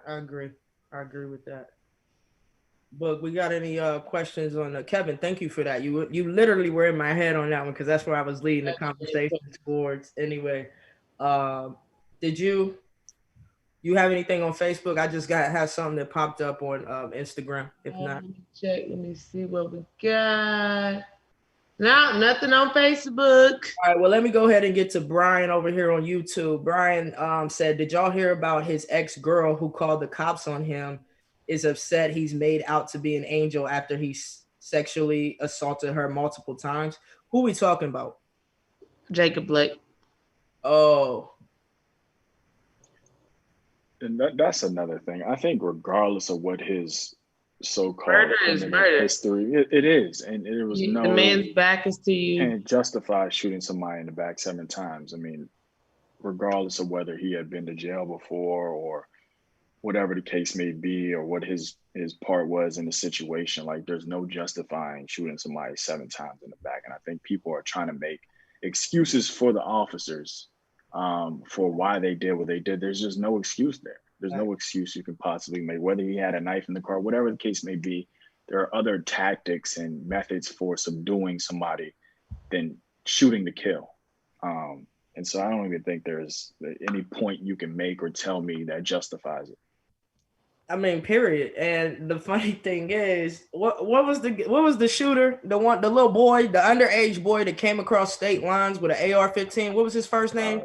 [SPEAKER 5] I agree with that. But we got any questions on Kevin? Thank you for that. You literally were in my head on that one because that's where I was leading the conversation towards. Anyway, did you have anything on Facebook? I just have something that popped up on Instagram. If not,
[SPEAKER 6] check. Let me see what we got. No, nothing on Facebook.
[SPEAKER 5] All right, well, let me go ahead and get to Brian over here on YouTube. Brian said, did y'all hear about his ex-girl who called the cops on him, is upset he's made out to be an angel after he sexually assaulted her multiple times? Who we talking about?
[SPEAKER 6] Jacob Blake.
[SPEAKER 5] Oh.
[SPEAKER 7] And that's another thing. I think regardless of what his so-called
[SPEAKER 6] murder is murder
[SPEAKER 7] history, it is, and it was
[SPEAKER 6] the man's back is to you,
[SPEAKER 7] and justify shooting somebody in the back 7 times. I mean, regardless of whether he had been to jail before or whatever the case may be, or what his part was in the situation, like, there's no justifying shooting somebody 7 times in the back. And I think people are trying to make excuses for the officers for why they did what they did. There's just no excuse there. There's no excuse you can possibly make, whether he had a knife in the car, whatever the case may be. There are other tactics and methods for subduing somebody than shooting to kill. And so I don't even think there's any point you can make or tell me that justifies it.
[SPEAKER 5] I mean, period. And the funny thing is, what was the shooter? The little boy, the underage boy that came across state lines with an AR-15. What was his first name?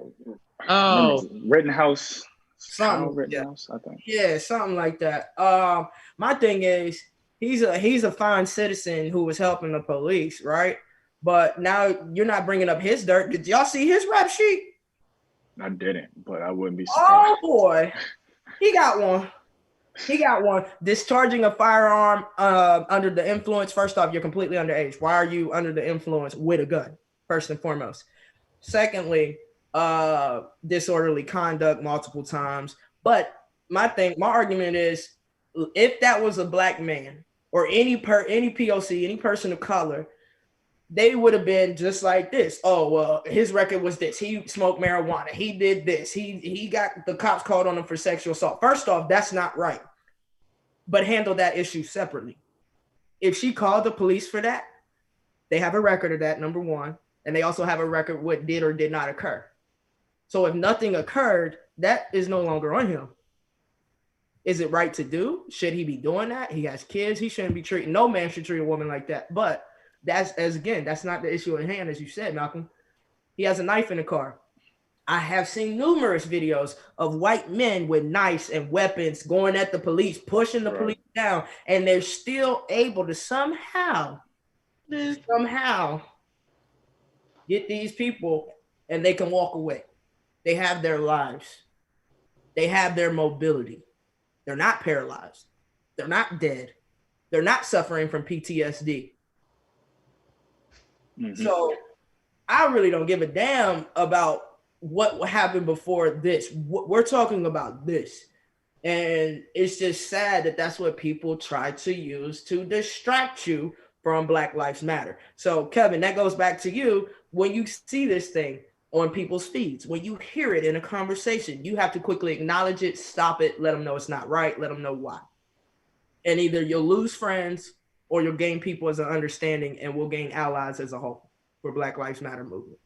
[SPEAKER 7] Rittenhouse.
[SPEAKER 5] Something
[SPEAKER 7] Kyle
[SPEAKER 5] like that.
[SPEAKER 7] Rittenhouse, I think.
[SPEAKER 5] Yeah, something like that. My thing is he's a fine citizen who was helping the police, right? But now you're not bringing up his dirt. Did y'all see his rap sheet?
[SPEAKER 7] I didn't, but I wouldn't be
[SPEAKER 5] Oh
[SPEAKER 7] surprised.
[SPEAKER 5] boy, he got one. He got one. Discharging a firearm under the influence. First off, you're completely underage. Why are you under the influence with a gun? First and foremost. Secondly, disorderly conduct multiple times. But my argument is, if that was a black man or any POC, any person of color, they would have been just like this. Oh, well, his record was this. He smoked marijuana. He did this. He got the cops called on him for sexual assault. First off, that's not right. But handle that issue separately. If she called the police for that, they have a record of that, number one. And they also have a record what did or did not occur. So if nothing occurred, that is no longer on him. Is it right to do? Should he be doing that? He has kids. He shouldn't be treating, no man should treat a woman like that. But that's not the issue at hand, as you said, Malcolm. He has a knife in the car. I have seen numerous videos of white men with knives and weapons going at the police, pushing the police down, and they're still able to somehow get these people and they can walk away. They have their lives. They have their mobility. They're not paralyzed. They're not dead. They're not suffering from PTSD. Mm-hmm. So I really don't give a damn about what happened before this. We're talking about this. And it's just sad that that's what people try to use to distract you from Black Lives Matter. So Kevin, that goes back to you. When you see this thing on people's feeds, when you hear it in a conversation, you have to quickly acknowledge it, stop it, let them know it's not right, let them know why. And either you'll lose friends or you'll gain people as an understanding, and we'll gain allies as a whole for Black Lives Matter movement.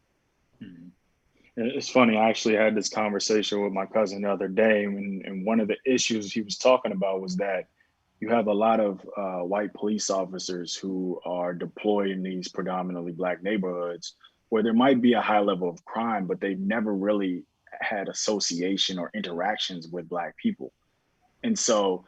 [SPEAKER 7] Mm-hmm. It's funny. I actually had this conversation with my cousin the other day, and one of the issues he was talking about was that you have a lot of white police officers who are deployed in these predominantly Black neighborhoods where there might be a high level of crime, but they've never really had association or interactions with Black people. And so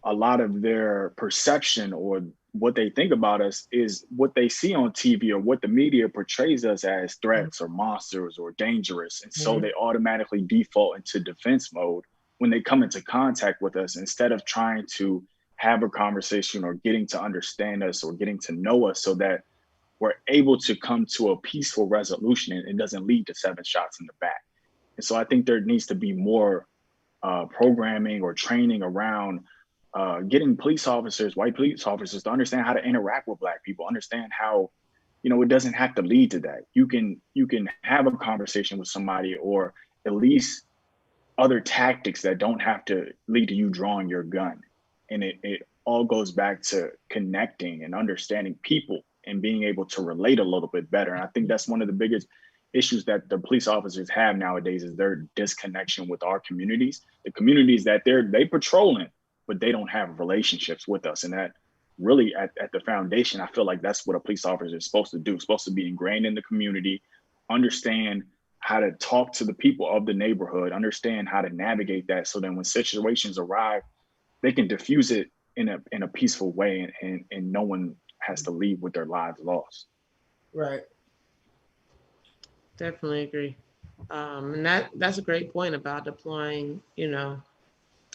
[SPEAKER 7] a lot of their perception or what they think about us is what they see on TV or what the media portrays us as threats or monsters or dangerous. And so they automatically default into defense mode when they come into contact with us, instead of trying to have a conversation or getting to understand us or getting to know us so that we're able to come to a peaceful resolution and it doesn't lead to 7 shots in the back. And so I think there needs to be more programming or training around getting police officers, white police officers, to understand how to interact with Black people, understand how, it doesn't have to lead to that. You can have a conversation with somebody, or at least other tactics that don't have to lead to you drawing your gun. And it all goes back to connecting and understanding people and being able to relate a little bit better. And I think that's one of the biggest issues that the police officers have nowadays, is their disconnection with our communities, the communities that they patrolling, but they don't have relationships with us. And that really at the foundation, I feel like that's what a police officer is supposed to do, supposed to be ingrained in the community, understand how to talk to the people of the neighborhood, understand how to navigate that. So then when situations arrive, they can diffuse it in a peaceful way, and no one has to leave with their lives lost.
[SPEAKER 5] Right.
[SPEAKER 6] Definitely agree. And that's a great point about deploying,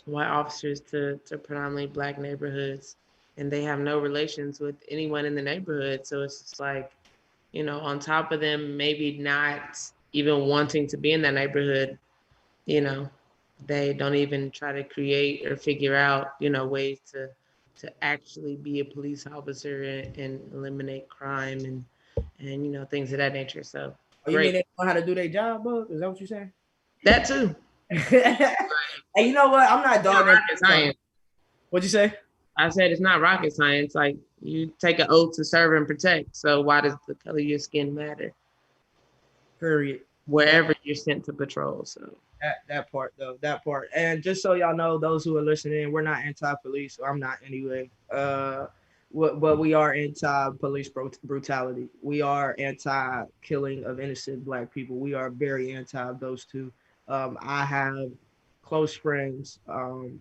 [SPEAKER 6] white officers to predominantly Black neighborhoods, and they have no relations with anyone in the neighborhood. So it's just like, on top of them maybe not even wanting to be in that neighborhood, they don't even try to create or figure out, ways to actually be a police officer and eliminate crime and things of that nature. So
[SPEAKER 5] you mean they know how to do their job, bro? Is that what you're saying?
[SPEAKER 6] That too.
[SPEAKER 5] Hey, you know what? I'm not dogging
[SPEAKER 6] rocket science.
[SPEAKER 5] What'd you say?
[SPEAKER 6] I said it's not rocket science. Like, you take an oath to serve and protect. So why does the color of your skin matter?
[SPEAKER 5] Period. Wherever
[SPEAKER 6] you're sent to patrol. So
[SPEAKER 5] that part though, that part. And just so y'all know, those who are listening, we're not anti-police. I'm not anyway. But we are anti-police brutality. We are anti-killing of innocent Black people. We are very anti of those two. I have close friends,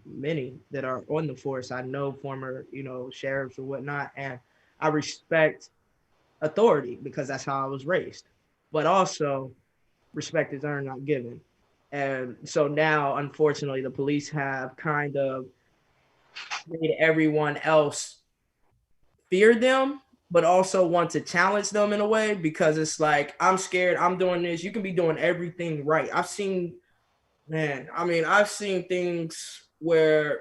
[SPEAKER 5] many that are on the force. I know former, sheriffs or whatnot, and I respect authority because that's how I was raised. But also, respect is earned, not given. And so now, unfortunately, the police have kind of made everyone else fear them, but also want to challenge them in a way because it's like, I'm scared, I'm doing this. You can be doing everything right. I've seen things where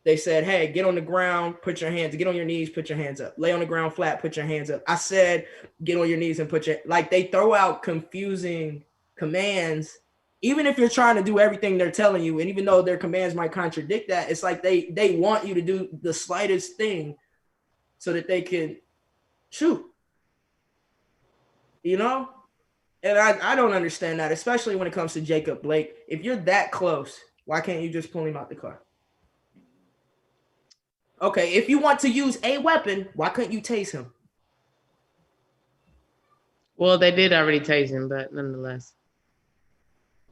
[SPEAKER 5] they said, hey, get on the ground, put your hands, get on your knees, put your hands up. Lay on the ground flat, put your hands up. I said, get on your knees and they throw out confusing commands. Even if you're trying to do everything they're telling you, and even though their commands might contradict that, it's like they want you to do the slightest thing so that they can shoot, you know? And I don't understand that, especially when it comes to Jacob Blake. If you're that close, why can't you just pull him out the car? Okay, if you want to use a weapon, why couldn't you tase him?
[SPEAKER 6] Well, they did already tase him, but nonetheless.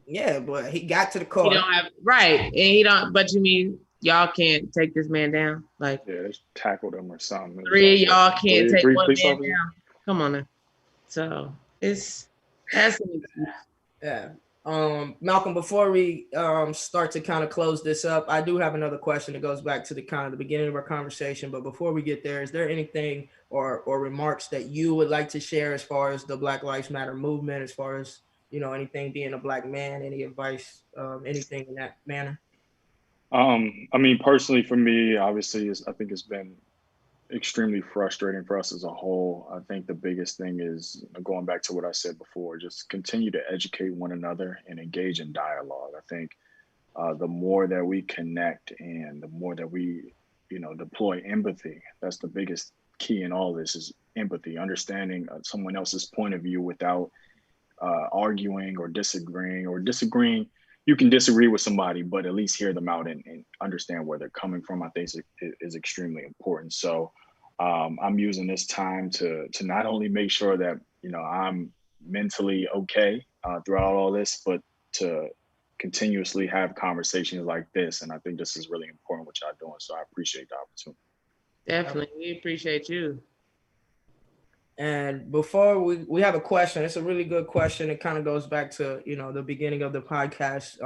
[SPEAKER 5] Yeah, but he got to the car.
[SPEAKER 6] He don't have and he don't. But you mean y'all can't take this man down? Like,
[SPEAKER 7] Yeah, they tackled him or something.
[SPEAKER 6] Three y'all can't take one man
[SPEAKER 7] officers
[SPEAKER 6] down. Come on now. So that's an excuse.
[SPEAKER 5] Yeah. Malcolm, before we start to kind of close this up, I do have another question that goes back to the kind of the beginning of our conversation. But before we get there, is there anything or remarks that you would like to share as far as the Black Lives Matter movement, as far as, anything being a Black man, any advice, anything in that manner?
[SPEAKER 7] Personally for me, obviously, I think it's been extremely frustrating for us as a whole. I think the biggest thing is going back to what I said before, just continue to educate one another and engage in dialogue. I think the more that we connect and the more that we, deploy empathy, that's the biggest key in all this is empathy, understanding someone else's point of view without arguing or disagreeing. You can disagree with somebody, but at least hear them out and understand where they're coming from. I think is extremely important. So I'm using this time to not only make sure that, I'm mentally okay throughout all this, but to continuously have conversations like this. And I think this is really important what y'all doing. So I appreciate the opportunity.
[SPEAKER 6] Definitely. We appreciate you.
[SPEAKER 5] And before we have a question, it's a really good question. It kind of goes back to, the beginning of the podcast.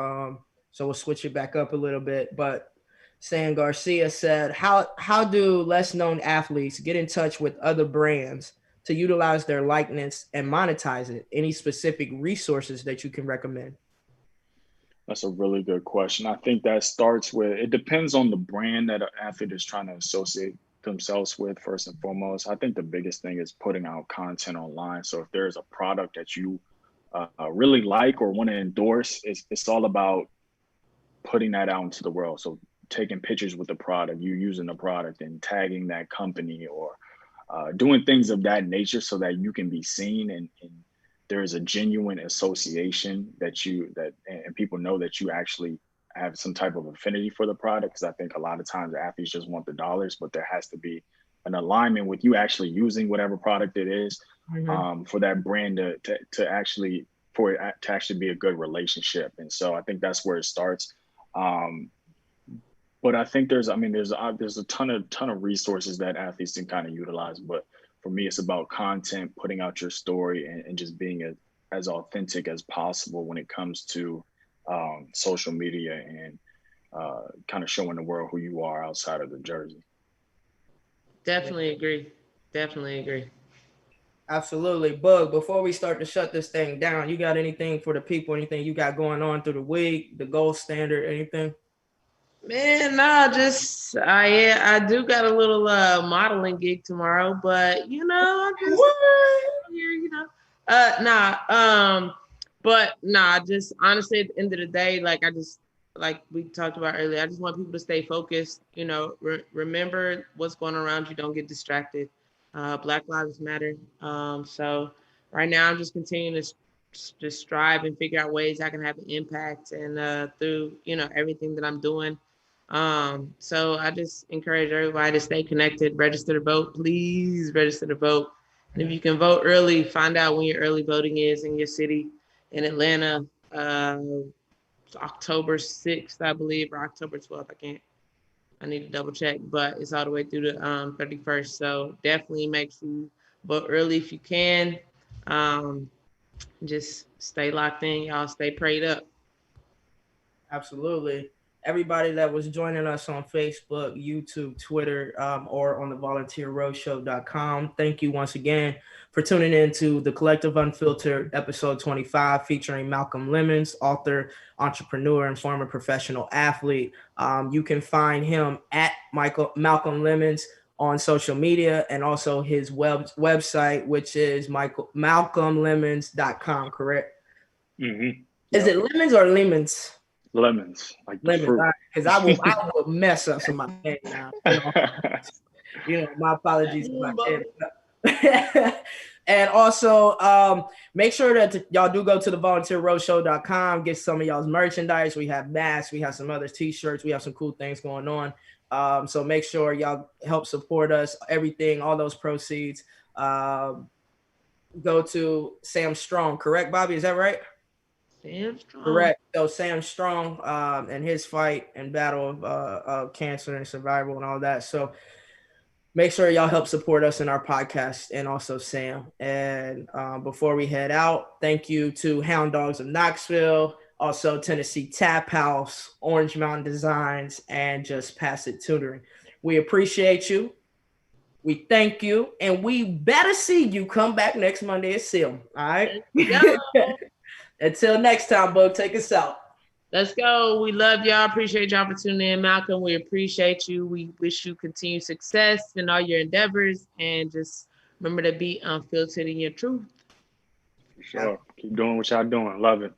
[SPEAKER 5] So we'll switch it back up a little bit. But San Garcia said, how do less known athletes get in touch with other brands to utilize their likeness and monetize it? Any specific resources that you can recommend?
[SPEAKER 7] That's a really good question. I think that starts with, it depends on the brand that an athlete is trying to associate themselves with first and foremost. I think the biggest thing is putting out content online. So if there's a product that you really like or want to endorse, it's all about putting that out into the world. So taking pictures with the product, you using the product and tagging that company or doing things of that nature so that you can be seen and there is a genuine association and people know that you actually have some type of affinity for the product. Because I think a lot of times athletes just want the dollars, but there has to be an alignment with you actually using whatever product it is for that brand to actually be a good relationship. And so I think that's where it starts. But I think there's a ton of resources that athletes can kind of utilize. But for me, it's about content, putting out your story, and just being as authentic as possible when it comes to social media and kind of showing the world who you are outside of the jersey.
[SPEAKER 6] Definitely agree.
[SPEAKER 5] Absolutely. Bug, before we start to shut this thing down, you got anything for the people, anything you got going on through the week, the gold standard, anything?
[SPEAKER 6] Man, no, just I do got a little modeling gig tomorrow, but I'm just just honestly at the end of the day, like we talked about earlier, I just want people to stay focused, remember what's going on around you, don't get distracted. Black Lives Matter. So right now I'm just continuing to just strive and figure out ways I can have an impact and through, everything that I'm doing. So I just encourage everybody to stay connected, register to vote, please register to vote. And if you can vote early, find out when your early voting is in your city. In Atlanta, October 6th, I believe, or October 12th. I need to double check, but it's all the way through the 31st. So definitely make sure you book early if you can. Just stay locked in, y'all. Stay prayed up.
[SPEAKER 5] Absolutely. Everybody that was joining us on Facebook, YouTube, Twitter, or on the volunteerroadshow.com, thank you once again for tuning in to the Collective Unfiltered episode 25 featuring Malcolm Lemmons, author, entrepreneur, and former professional athlete. You can find him at Malcolm Lemmons on social media and also his website, which is malcolmlemmons.com, correct?
[SPEAKER 7] Mm-hmm.
[SPEAKER 5] Is it Lemons or Lemons?
[SPEAKER 7] Lemons, like the
[SPEAKER 5] Lemons,
[SPEAKER 7] fruit.
[SPEAKER 5] because I will mess up some of my name now. My apologies to my kid. And also, make sure that y'all do go to the volunteerroadshow.com, get some of y'all's merchandise. We have masks, we have some other t-shirts, we have some cool things going on. So make sure y'all help support us. Everything, all those proceeds go to Sam Strong, correct, Bobby? Is that right?
[SPEAKER 6] Sam Strong.
[SPEAKER 5] Correct. So Sam Strong and his fight and battle of cancer and survival and all that. So make sure y'all help support us in our podcast and also Sam. And before we head out, thank you to Hound Dogs of Knoxville, also Tennessee Tap House, Orange Mountain Designs, and Just Pass It Tutoring. We appreciate you. We thank you. And we better see you come back next Monday at Sim. All right? Until next time, Bug, take us out.
[SPEAKER 6] Let's go. We love y'all. Appreciate y'all for tuning in, Malcolm. We appreciate you. We wish you continued success in all your endeavors. And just remember to be unfiltered in your truth.
[SPEAKER 7] For sure. Keep doing what y'all doing. Love it.